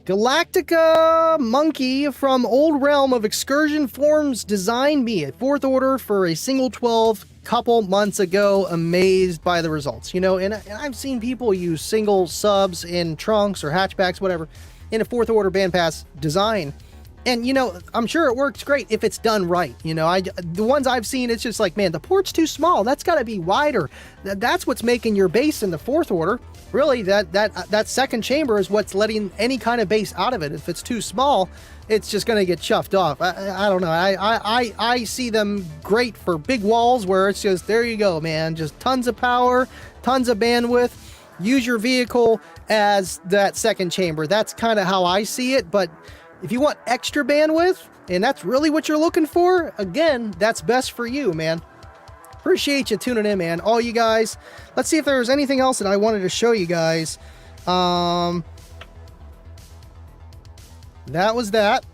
Galactica Monkey from Old Realm of Excursion Forms designed me a 4th order for a single 12 couple months ago. Amazed by the results, you know, and I've seen people use single subs in trunks or hatchbacks, whatever, in a 4th order bandpass design. And, you know, I'm sure it works great if it's done right. You know, the ones I've seen, it's just like, man, the port's too small. That's got to be wider. That's what's making your bass in the 4th order. Really, that second chamber is what's letting any kind of bass out of it. If it's too small, it's just going to get chuffed off. I don't know. I see them great for big walls where it's just, there you go, man. Just tons of power, tons of bandwidth. Use your vehicle as that second chamber. That's kind of how I see it. But if you want extra bandwidth, and that's really what you're looking for, again, that's best for you, man. Appreciate you tuning in, man. All you guys. Let's see if there was anything else that I wanted to show you guys. That was that.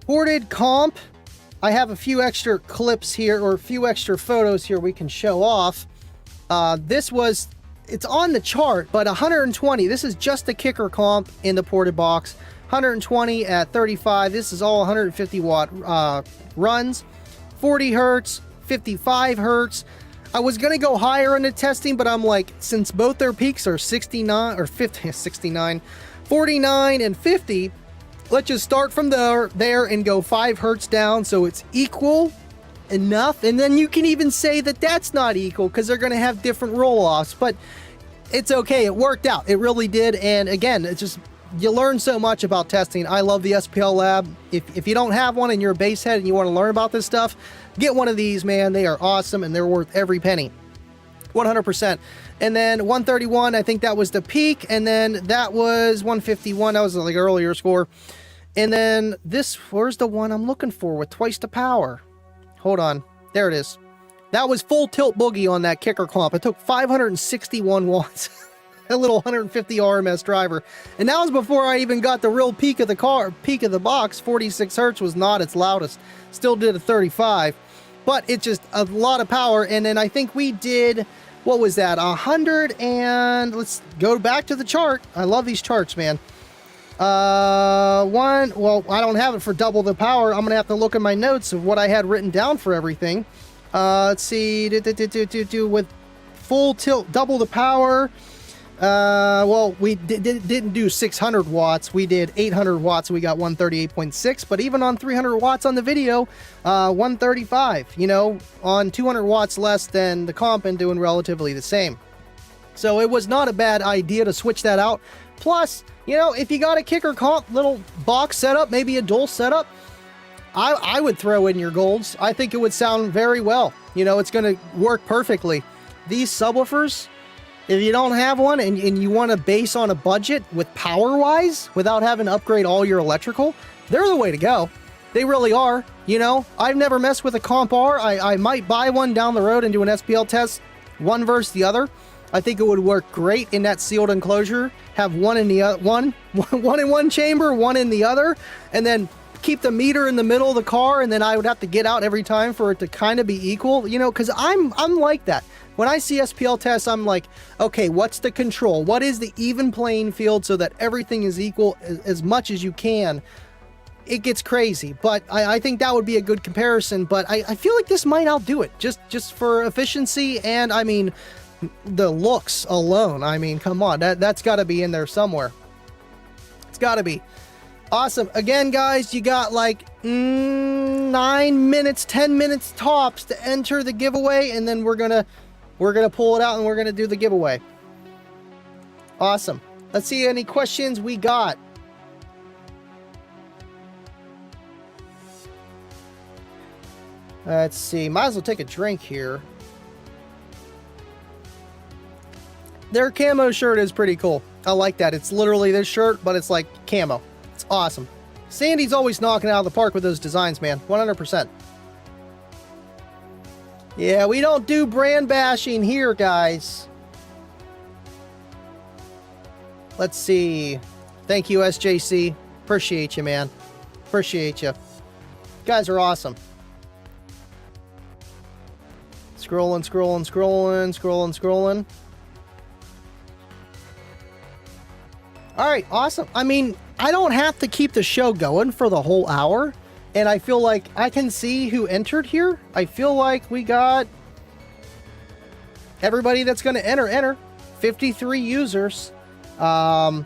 Ported comp. I have a few extra clips here, or a few extra photos here we can show off. It's on the chart, but 120. This is just the Kicker comp in the ported box. 120 at 35. This is all 150 watt runs. 40 hertz, 55 hertz. I was going to go higher in the testing, but I'm like, since both their peaks are 69 or 50, 69, 49 and 50, let's just start from there and go 5 hertz down so it's equal enough. And then you can even say that that's not equal because they're going to have different roll-offs, but it's okay. It worked out. It really did. And again, it's just, you learn so much about testing. I love the SPL Lab. If you don't have one and you're a bass head and you want to learn about this stuff, get one of these, man. They are awesome and they're worth every penny. 100%. And then 131, I think that was the peak. And then that was 151. That was like earlier score. And then this, where's the one I'm looking for with twice the power? Hold on. There it is. That was full tilt boogie on that Kicker comp. It took 561 watts. A little 150 RMS driver. And that was before I even got the real peak of the box. 46 hertz was not its loudest. Still did a 35. But it's just a lot of power. And then I think we did, what was that? 100 and, let's go back to the chart. I love these charts, man. Well, I don't have it for double the power. I'm going to have to look at my notes of what I had written down for everything. Let's see, with full tilt, double the power. Well, we didn't do 600 watts. We did 800 watts. So we got 138.6, but even on 300 watts on the video, 135, you know, on 200 watts less than the comp and doing relatively the same. So it was not a bad idea to switch that out. Plus, you know, if you got a Kicker comp little box setup, maybe a dual setup, I would throw in your golds. I think it would sound very well. You know, it's going to work perfectly. These subwoofers, if you don't have one and you want to base on a budget with power-wise without having to upgrade all your electrical, they're the way to go. They really are. You know, I've never messed with a Comp R. I might buy one down the road and do an SPL test, one versus the other. I think it would work great in that sealed enclosure. Have one in the one in one chamber, one in the other, and then keep the meter in the middle of the car, and then I would have to get out every time for it to kind of be equal, you know, because I'm like that. When I see SPL tests, I'm like, okay, what's the control? What is the even playing field so that everything is equal as much as you can? It gets crazy, but I think that would be a good comparison, but I feel like this might outdo it, just for efficiency, and I mean, the looks alone. I mean, come on, that's got to be in there somewhere. It's got to be. Awesome. Again, guys, you got like 9 minutes, 10 minutes tops to enter the giveaway, and then we're gonna pull it out and we're gonna do the giveaway. Awesome. Let's see any questions we got. Let's see. Might as well take a drink here. Their camo shirt is pretty cool. I like that. It's literally this shirt, but it's like camo. It's awesome. Sandy's always knocking it out of the park with those designs, man. 100%. Yeah, we don't do brand bashing here, guys. Let's see. Thank you, SJC. Appreciate you, man. Appreciate you. You guys are awesome. Scrolling, scrolling, scrolling, scrolling, scrolling. All right, awesome. I mean, I don't have to keep the show going for the whole hour, and I feel like I can see who entered here. I feel like we got everybody that's going to enter. 53 users. I'll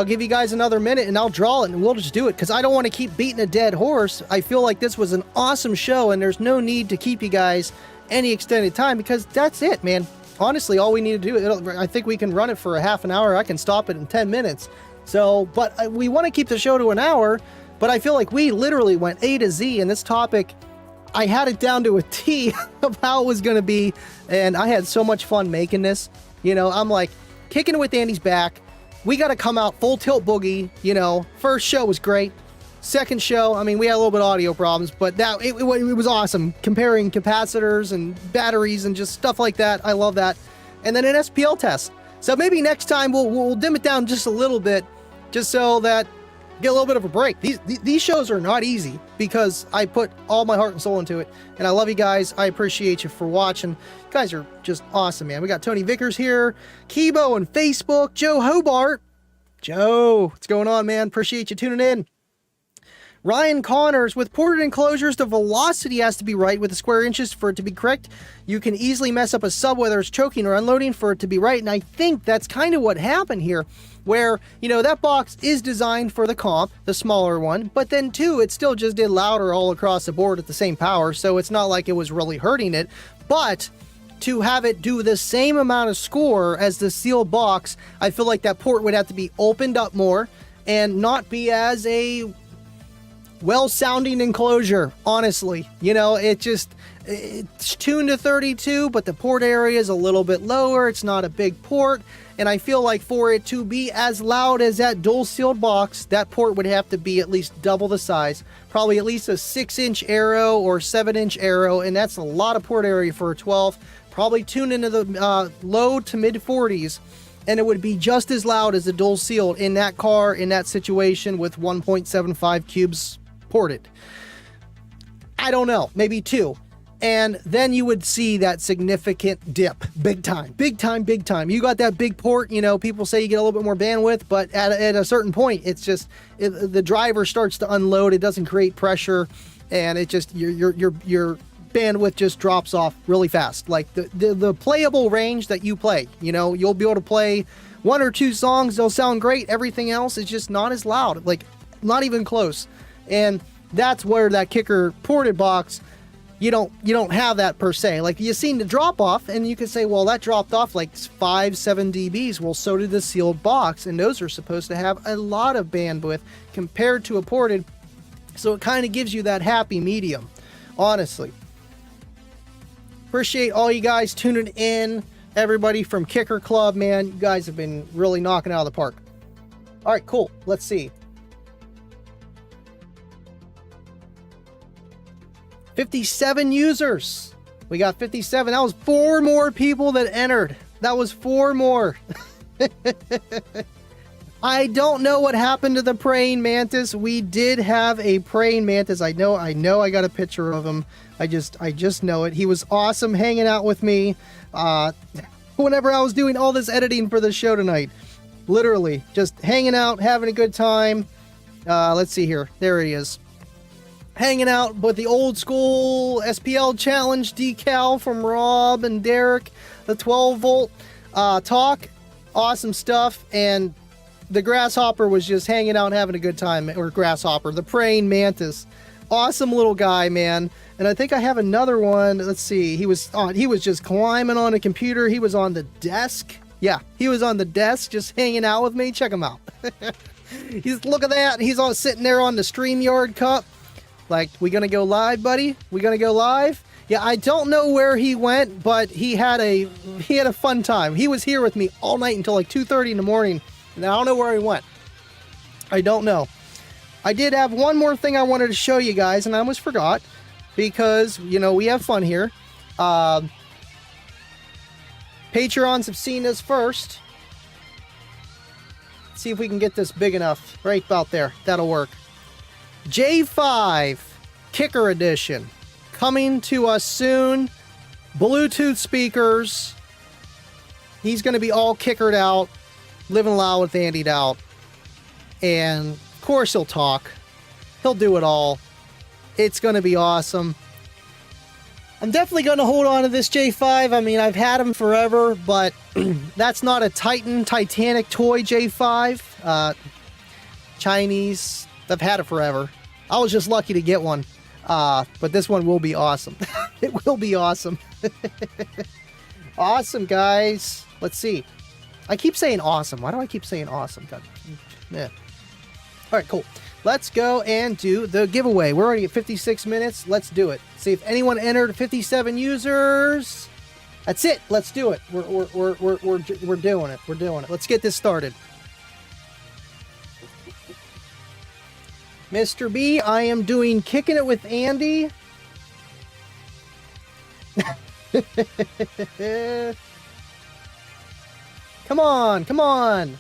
give you guys another minute, and I'll draw it, and we'll just do it, because I don't want to keep beating a dead horse. I feel like this was an awesome show, and there's no need to keep you guys any extended time, because that's it, man. Honestly, all we need to do, I think we can run it for a half an hour. I can stop it in 10 minutes. So, but we want to keep the show to an hour, but I feel like we literally went A to Z, and this topic, I had it down to a T of how it was going to be, and I had so much fun making this. You know, I'm like, Kicking It with Andy's back. We got to come out full tilt boogie. You know, first show was great. Second show, I mean, we had a little bit of audio problems, but that it was awesome. Comparing capacitors and batteries and just stuff like that. I love that. And then an SPL test. So maybe next time we'll dim it down just a little bit, just so that get a little bit of a break. These shows are not easy, because I put all my heart and soul into it. And I love you guys. I appreciate you for watching. You guys are just awesome, man. We got Tony Vickers here, Kibo on Facebook, Joe Hobart. Joe, what's going on, man? Appreciate you tuning in. Ryan Connors, with ported enclosures, the velocity has to be right with the square inches for it to be correct. You can easily mess up a sub, whether it's choking or unloading, for it to be right. And I think that's kind of what happened here, where, you know, that box is designed for the comp, the smaller one, but then too, it still just did louder all across the board at the same power. So it's not like it was really hurting it, but to have it do the same amount of score as the sealed box, I feel like that port would have to be opened up more and not be as a well-sounding enclosure, honestly. You know, it's tuned to 32, but the port area is a little bit lower. It's not a big port, and I feel like for it to be as loud as that dual sealed box, that port would have to be at least double the size, probably at least a 6-inch arrow or 7-inch arrow, and that's a lot of port area for a 12. Probably tuned into the low to mid 40s, and it would be just as loud as the dual sealed in that car, in that situation, with 1.75 cubes ported. I don't know, maybe 2. And then you would see that significant dip. Big time, big time, big time. You got that big port, you know, people say you get a little bit more bandwidth, but at a certain point, it's just, the driver starts to unload, it doesn't create pressure, and it just, your bandwidth just drops off really fast. Like the playable range that you play, you know, you'll be able to play 1 or 2 songs, they'll sound great. Everything else is just not as loud, like not even close. And that's where that Kicker ported box, you don't have that per se. Like, you seen the drop off, and you could say, well, that dropped off like 5-7 dBs. Well, so did the sealed box, and those are supposed to have a lot of bandwidth compared to a ported. So it kind of gives you that happy medium, honestly. Appreciate all you guys tuning in. Everybody from Kicker Club, man, you guys have been really knocking it out of the park. All right, cool. Let's see. 57 users. We got 57. That was 4 more people that entered. That was 4 more. I don't know what happened to the praying mantis. We did have a praying mantis. I know I got a picture of him. I just know it. He was awesome hanging out with me whenever I was doing all this editing for the show tonight. Literally, just hanging out, having a good time. Let's see here. There he is. Hanging out with the old school SPL challenge decal from Rob and Derek. The 12 volt talk. Awesome stuff. And the grasshopper was just hanging out and having a good time. Or grasshopper. The praying mantis. Awesome little guy, man. And I think I have another one. Let's see. He was just climbing on a computer. He was on the desk. Yeah, he was on the desk just hanging out with me. Check him out. Look at that. He's all sitting there on the StreamYard cup. Like, we gonna go live, buddy? We gonna go live? Yeah, I don't know where he went, but he had a fun time. He was here with me all night until like 2:30 in the morning. And I don't know where he went. I don't know. I did have one more thing I wanted to show you guys, and I almost forgot. Because, you know, we have fun here. Patreons have seen this first. Let's see if we can get this big enough. Right about there. That'll work. J5 Kicker Edition. Coming to us soon. Bluetooth speakers. He's going to be all kickered out. Living loud with Andy out. And, of course, he'll talk. He'll do it all. It's going to be awesome. I'm definitely going to hold on to this J5. I mean, I've had him forever, but that's not a Titanic toy J5. Chinese. I've had it forever. I was just lucky to get one. But this one will be awesome. It will be awesome. Awesome, guys. Let's see. I keep saying awesome. Why do I keep saying awesome? God. Yeah. All right, cool. Let's go and do the giveaway. We're already at 56 minutes. Let's do it. See if anyone entered. 57 users. That's it. Let's do it. We're doing it. We're doing it. Let's get this started. Mr. B, I am doing Kicking It with Andy. Come on, come on.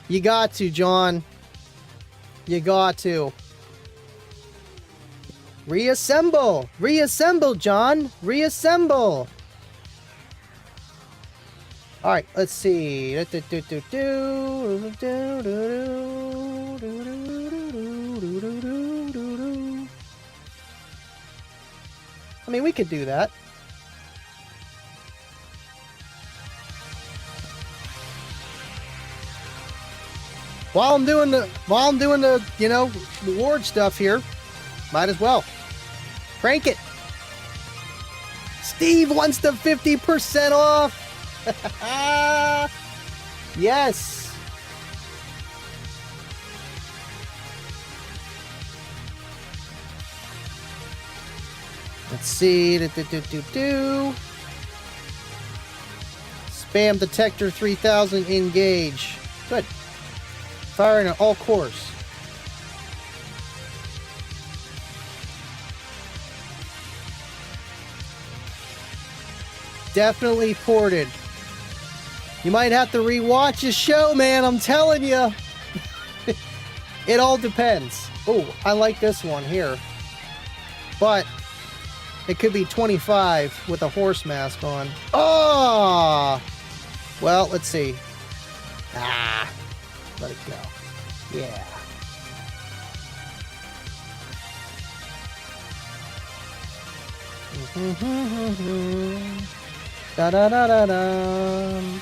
You got to, John. You got to. Reassemble. Reassemble, John. Reassemble. All right, let's see. I mean, we could do that. While I'm doing the, you know, reward stuff here, might as well. Crank it. Steve wants the 50% off. Yes. Let's see. Spam detector 3000 engage. Good. Firing on all cores. Definitely ported. You might have to rewatch the show, man. I'm telling you. It all depends. Oh, I like this one here. But it could be 25 with a horse mask on. Oh! Well, let's see. Let it go. Yeah. Da da da da dum.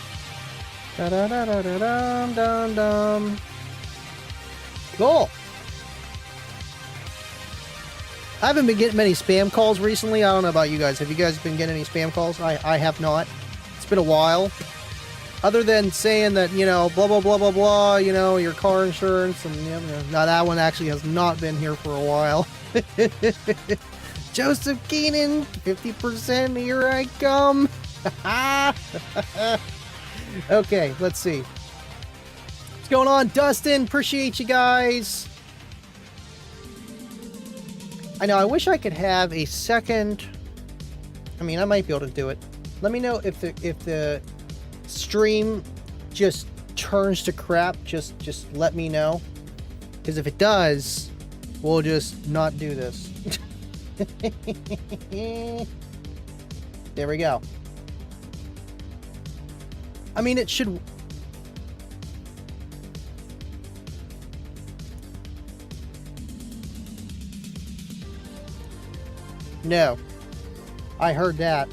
Da da da da da dum dum dum. Cool. I haven't been getting many spam calls recently. I don't know about you guys. Have you guys been getting any spam calls? I have not. It's been a while. Other than saying that, you know, blah, blah, blah, blah, blah, you know, your car insurance, and, you know, now that one actually has not been here for a while. Joseph Keenan, 50%, here I come. Okay, let's see. What's going on, Dustin? Appreciate you guys. I know, I wish I could have a second. I mean, I might be able to do it. Let me know if the stream just turns to crap, just let me know. Because if it does, we'll just not do this. There we go. I mean, it should... No. I heard that.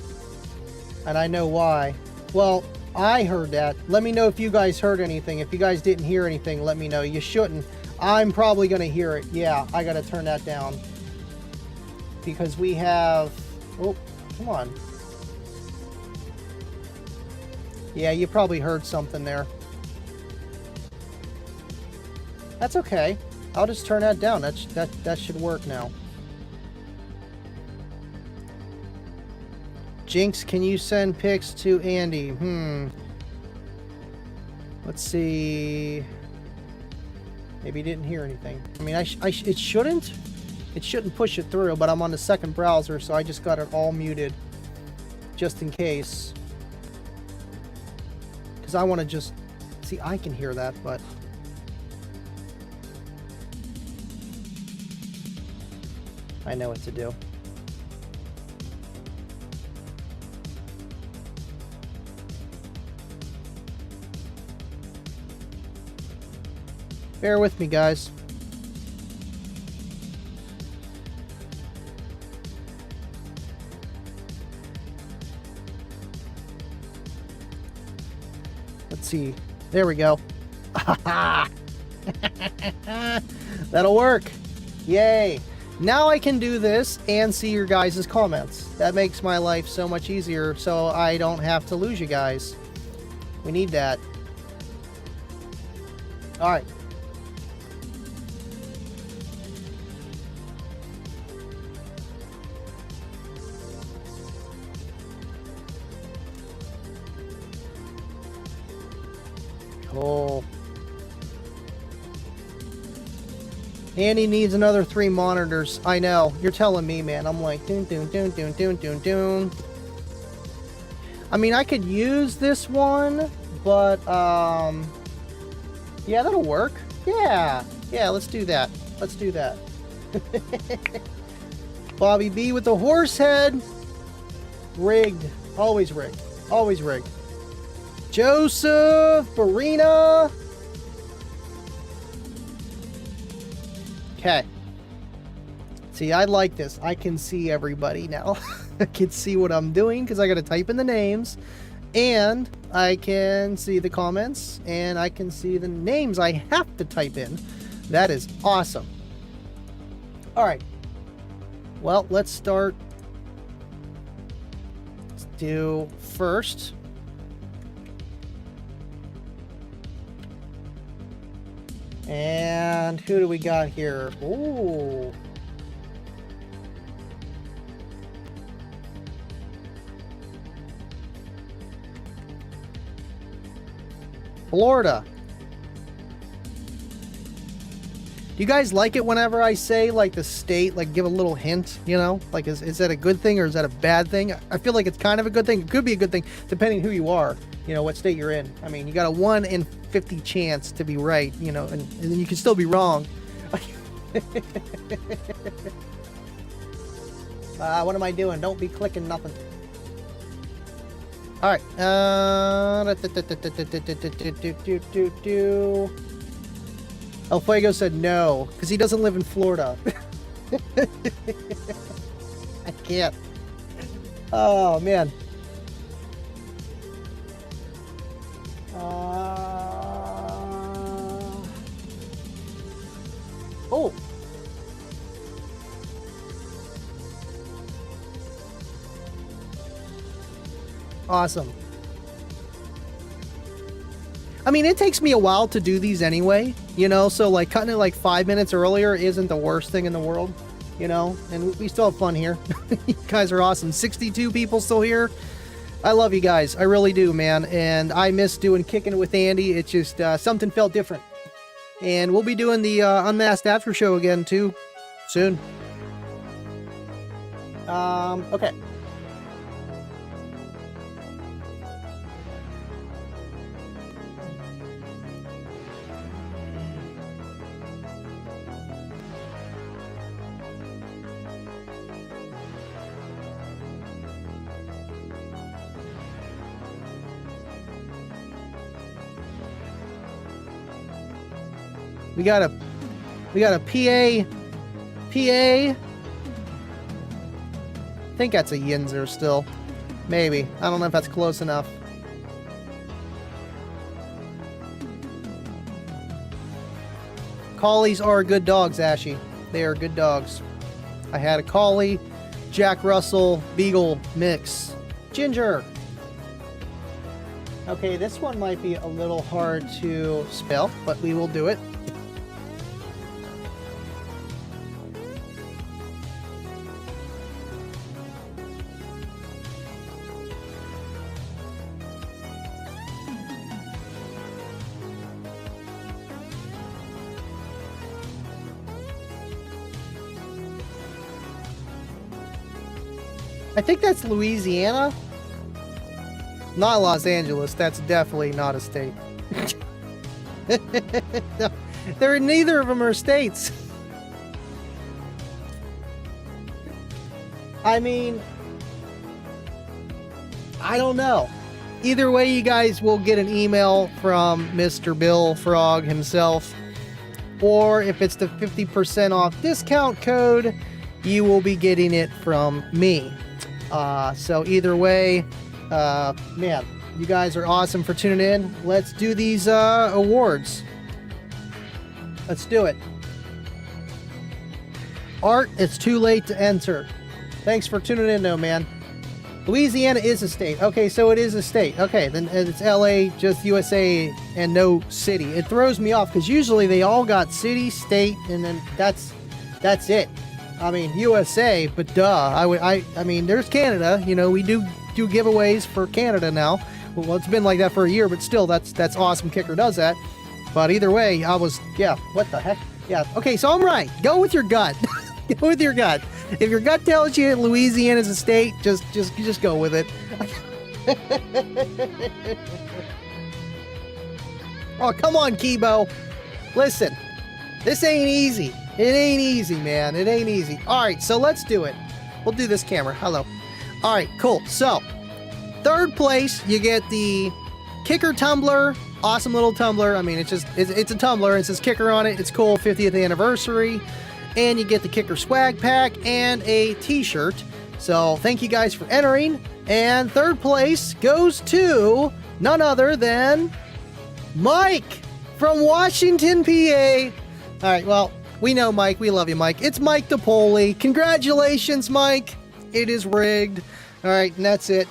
And I know why. Well, I heard that. Let me know if you guys heard anything. If you guys didn't hear anything, let me know. You shouldn't. I'm probably going to hear it. Yeah, I got to turn that down. Because we have... Oh, come on. Yeah, you probably heard something there. That's okay. I'll just turn that down. That should work now. Jinx, can you send pics to Andy? Let's see. Maybe you didn't hear anything. I mean, it shouldn't. It shouldn't push it through, but I'm on the second browser, so I just got it all muted. Just in case. Because I want to just... See, I can hear that, but... I know what to do. Bear with me, guys. Let's see. There we go. That'll work. Yay. Now I can do this and see your guys' comments. That makes my life so much easier, so I don't have to lose you guys. We need that. Alright. Oh. Andy needs another 3 monitors. I know. You're telling me, man. I'm like, doon, doon, doon, doon, doon, doon, doon. I mean, I could use this one, but, yeah, that'll work. Yeah. Yeah, let's do that. Let's do that. Bobby B with the horse head. Rigged. Always rigged. Always rigged. Joseph, Farina. Okay. See, I like this. I can see everybody now. I can see what I'm doing because I got to type in the names. And I can see the comments. And I can see the names I have to type in. That is awesome. All right. Well, let's start. Let's do first. And who do we got here? Ooh. Florida. Do you guys like it whenever I say, like, the state, like, give a little hint, you know? Like, is that a good thing or is that a bad thing? I feel like it's kind of a good thing. It could be a good thing, depending who you are, you know, what state you're in. I mean, you got a 1 in 50 chance to be right, you know, and then you can still be wrong. What am I doing? Don't be clicking nothing. All right. El Fuego said no, because he doesn't live in Florida. I can't. Oh, man. Oh. Awesome. I mean, it takes me a while to do these anyway, you know, so like cutting it like 5 minutes earlier isn't the worst thing in the world, you know, and we still have fun here. You guys are awesome. 62 people still here. I love you guys. I really do, man. And I miss doing Kicking with Andy. It's just something felt different. And we'll be doing the Unmasked After Show again too soon. Okay. We got a PA. I think that's a Yinzer still. Maybe. I don't know if that's close enough. Collies are good dogs, Ashy. They are good dogs. I had a Collie, Jack Russell, Beagle mix. Ginger. Okay, this one might be a little hard to spell, but we will do it. I think that's Louisiana. Not Los Angeles. That's definitely not a state. No, neither of them are states. I mean, I don't know. Either way, you guys will get an email from Mr. Bill Frog himself. Or if it's the 50% off discount code, you will be getting it from me. So either way, man, you guys are awesome for tuning in. Let's do these awards. Let's do it. Art, it's too late to enter. Thanks for tuning in, though, man. Louisiana is a state. Okay, so it is a state. Okay, then it's LA, just USA, and no city. It throws me off because usually they all got city, state, and then that's it. I mean, USA, but duh. I mean, there's Canada. You know, we do giveaways for Canada now. Well, it's been like that for a year, but still, that's awesome. Kicker does that. But either way, yeah. What the heck? Yeah. Okay, so I'm right. Go with your gut. Go with your gut. If your gut tells you Louisiana is a state, just go with it. Oh, come on, Kibo. Listen, this ain't easy. It ain't easy, man. It ain't easy. All right, so let's do it. We'll do this camera. Hello. All right, cool. So, third place, you get the Kicker tumbler. Awesome little tumbler. I mean, it's a tumbler. It says Kicker on it. It's cool. 50th anniversary. And you get the Kicker swag pack and a t-shirt. So, thank you guys for entering. And third place goes to none other than Mike from Washington, PA. All right, well, we know Mike. We love you, Mike. It's Mike DePoli. Congratulations, Mike. It is rigged. All right, and that's it.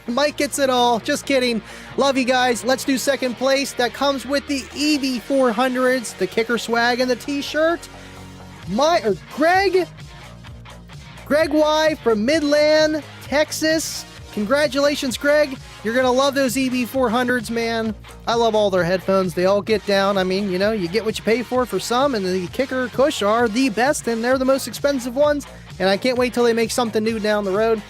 Mike gets it all. Just kidding. Love you guys. Let's do second place. That comes with the EV400s, the Kicker swag, and the t-shirt. Greg Y from Midland, Texas. Congratulations, Greg. You're going to love those EV400s, man. I love all their headphones. They all get down. I mean, you know, you get what you pay for some, and the Kicker Kush are the best, and they're the most expensive ones. And I can't wait till they make something new down the road.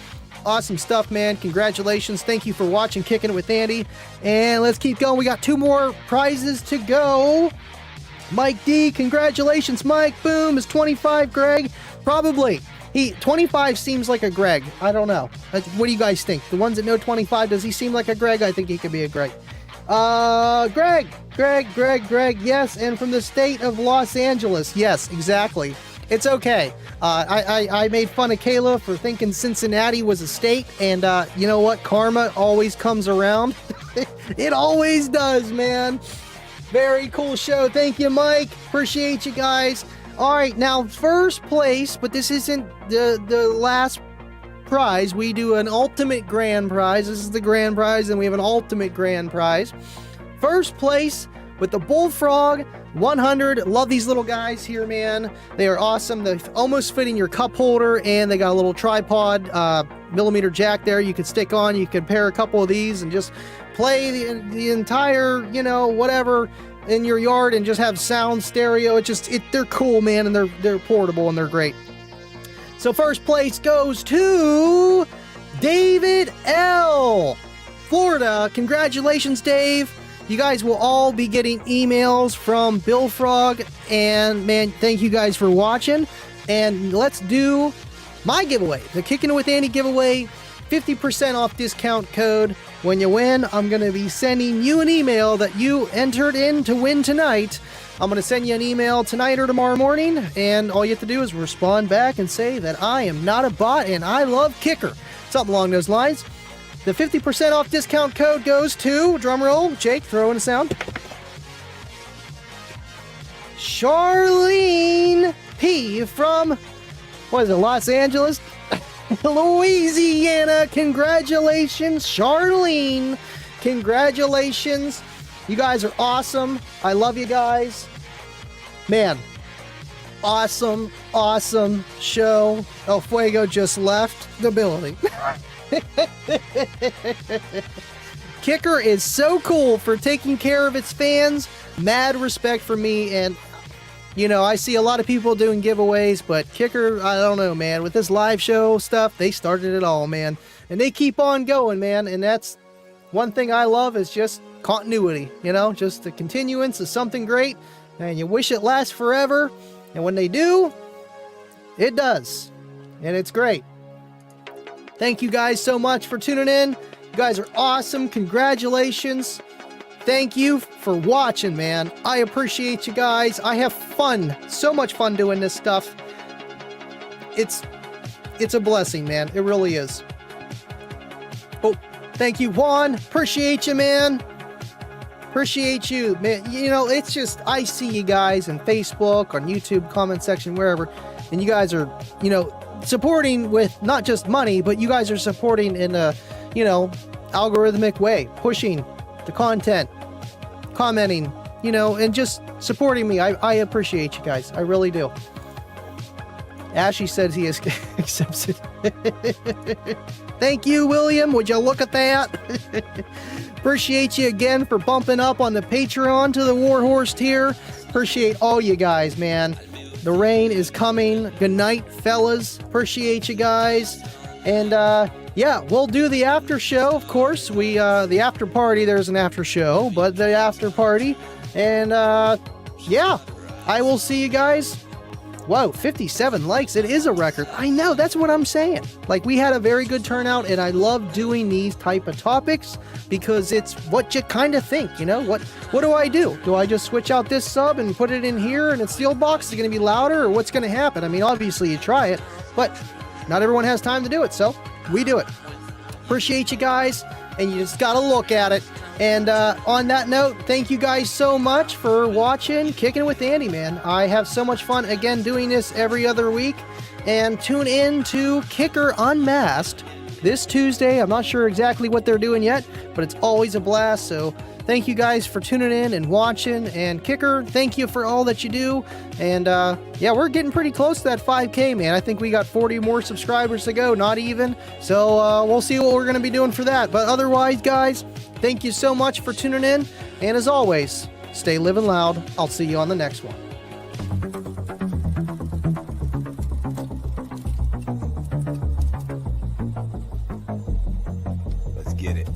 Awesome stuff, man. Congratulations. Thank you for watching Kicking It with Andy. And let's keep going. We got 2 more prizes to go. Mike D, congratulations, Mike. Boom, is 25, Greg. Probably. 25 seems like a Greg. I don't know. What do you guys think? The ones that know 25, does he seem like a Greg? I think he could be a Greg. Greg, yes, and from the state of Los Angeles. Yes, exactly. It's okay. I made fun of Kayla for thinking Cincinnati was a state, and you know what? Karma always comes around. It always does, man. Very cool show. Thank you, Mike. Appreciate you guys. All right, now first place, but this isn't the last prize. We do an ultimate grand prize. This is the grand prize, and we have an ultimate grand prize. First place with the Bullfrog 100. Love these little guys here, man. They are awesome. They almost fit in your cup holder, and they got a little tripod millimeter jack there you could stick on. You could pair a couple of these and just play the entire, you know, whatever in your yard and just have sound stereo. They're cool, man, and they're portable and they're great. So first place goes to David L. Florida. Congratulations, Dave. You guys will all be getting emails from Bill Frog, and man, thank you guys for watching. And let's do my giveaway, the Kicking It with Andy giveaway, 50% off discount code. When you win, I'm going to be sending you an email that you entered in to win tonight I'm going to send you an email tonight or tomorrow morning, and all you have to do is respond back and say that I am not a bot and I love Kicker. Something along those lines. The 50% off discount code goes to, drumroll, Jake, throw in a sound, Charlene P. from, what is it, Los Angeles, Louisiana. Congratulations, Charlene. Congratulations. You guys are awesome. I love you guys. Man, awesome, awesome show. El Fuego just left the building. Kicker is so cool for taking care of its fans. Mad respect for me. And, you know, I see a lot of people doing giveaways, but Kicker, I don't know, man. With this live show stuff, they started it all, man. And they keep on going, man. And that's one thing I love is just continuity, you know, just the continuance of something great. And you wish it lasts forever. And when they do, it does. And it's great. Thank you guys so much for tuning in. You guys are awesome. Congratulations. Thank you for watching, man. I appreciate you guys. I have fun. So much fun doing this stuff. It's a blessing, man. It really is. Oh, thank you, Juan. Appreciate you, man. Appreciate you, man. You know, it's just, I see you guys on Facebook, on YouTube, comment section, wherever, and you guys are, you know, supporting with not just money, but you guys are supporting in a, you know, algorithmic way, pushing the content, commenting, you know, and just supporting me. I appreciate you guys. I really do. Ashley says he is accepts it. Thank you, William. Would you look at that? Appreciate you again for bumping up on the Patreon to the Warhorse tier. Appreciate all you guys, man. The rain is coming. Good night, fellas. Appreciate you guys. And yeah, we'll do the after show, of course. We the after party, there's an after show, but the after party. And yeah, I will see you guys. Whoa, 57 likes. It is a record. I know, that's what I'm saying. Like, we had a very good turnout, and I love doing these type of topics because it's what you kind of think, you know? What do I do? Do I just switch out this sub and put it in here and it's steel box? Is it going to be louder, or what's going to happen? I mean, obviously you try it, but not everyone has time to do it, so we do it. Appreciate you guys, and you just got to look at it. And on that note, thank you guys so much for watching Kicking with Andy, man. I have so much fun, again, doing this every other week. And tune in to Kicker Unmasked this Tuesday. I'm not sure exactly what they're doing yet, but it's always a blast. So thank you guys for tuning in and watching. And Kicker, thank you for all that you do. And yeah, we're getting pretty close to that 5K, man. I think we got 40 more subscribers to go, not even. So we'll see what we're going to be doing for that. But otherwise, guys, thank you so much for tuning in. And as always, stay living loud. I'll see you on the next one. Let's get it.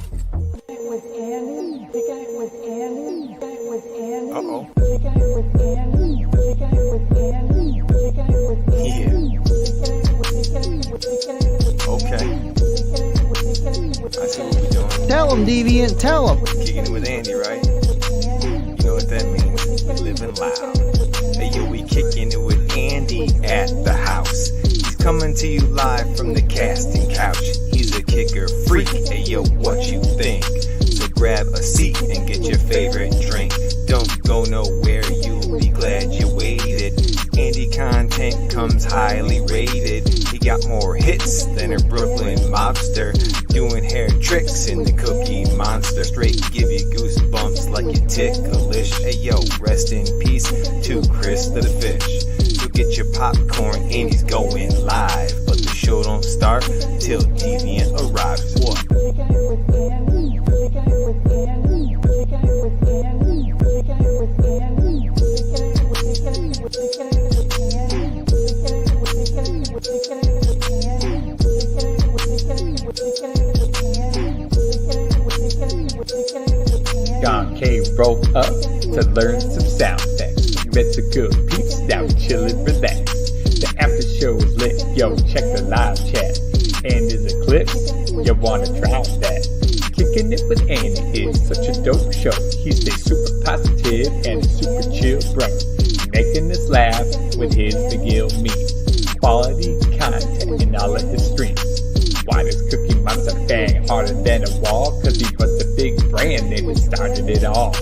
With Andy, kicking it with Andy, kicking it with Andy, Uh-oh. kicking it with Andy, kicking it with Andy, kicking it with Andy, Okay. I see what we're doing. Tell him, Deviant. Tell him. Kicking it with Andy, right? You know what that means. Living loud. Hey, yo, we kicking it with Andy at the house. He's coming to you live from the casting couch. He's a kicker freak. Hey, yo, what you think? So grab a seat and get your favorite drink. Don't go nowhere, you'll be glad you waited. Andy content comes highly rated. He got more hits than a Brooklyn mobster, doing hair tricks in the Cookie Monster. Straight give you goosebumps like you ticklish. Hey yo, rest in peace to Chris the Fish. So get your popcorn, Andy's going live, but the show don't start till Deviant arrives. What? John K. broke up to learn some sound effects. Met the good peeps, now chillin', relax. The after show is lit, yo, check the live chat. And in the clips, you wanna try that. Kicking it with Andy is such a dope show. He stays super positive and a super chill bro. Making us laugh with his McGill memes. Quality content in all of his streams. Why does Cookie Monster bang harder than a wall? Cause he was the big brand name that started it all.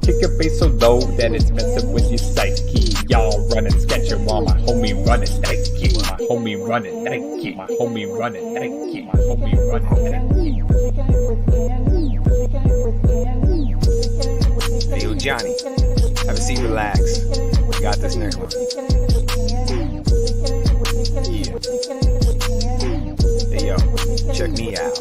Kick a bass so low that it's messing with your psyche. Y'all running sketcher while my homie running Nike. My homie running Nike. My homie running Nike. My homie running Nike. Hey, yo, Johnny, have a seat, relax. We got this next one. Yeah. Hey, yo, check me out.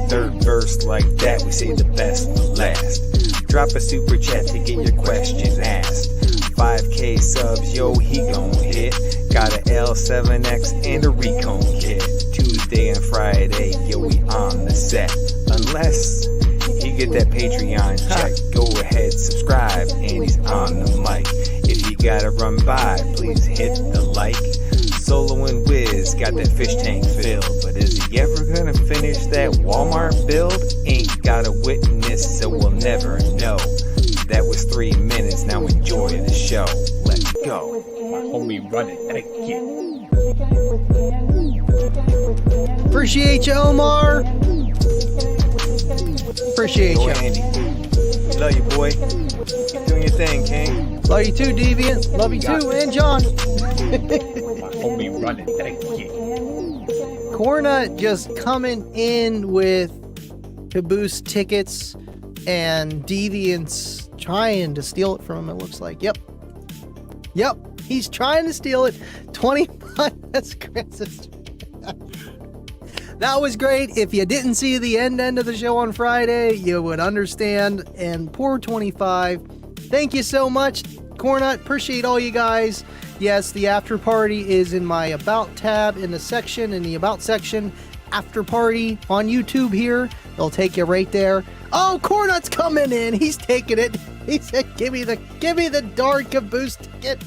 Third verse like that, we say the best for last. Drop a super chat to get your questions asked. 5K subs, yo, he gon' hit. Got a L7X and a Recon kit. Tuesday and Friday, yo, we on the set. Unless he get that Patreon check, go ahead, subscribe, and he's on the mic. If you gotta run by, please hit the like. Solo and Wiz got that fish tank filled, but is he ever gonna finish that Walmart build? Ain't got a witness, so we'll never know. That was 3 minutes, now enjoy the show. Let's go. My homie running Nike. Appreciate you, Omar. Appreciate Yo, you. Andy. Love you, boy. Keep doing your thing, King. Love you too, Deviant. Love you too, and John. My homie running Nike. Corna just coming in with Caboose tickets and Deviant's trying to steal it from him, it looks like. Yep. He's trying to steal it. 25. That's Francis. That was great. If you didn't see the end of the show on Friday, you would understand. And poor 25. Thank you so much, Cornut. Appreciate all you guys. Yes, the after party is in my About tab in the About section. After party on YouTube here. They'll take you right there. Oh, Cornut's coming in. He's taking it. He said, give me the darn Caboose ticket.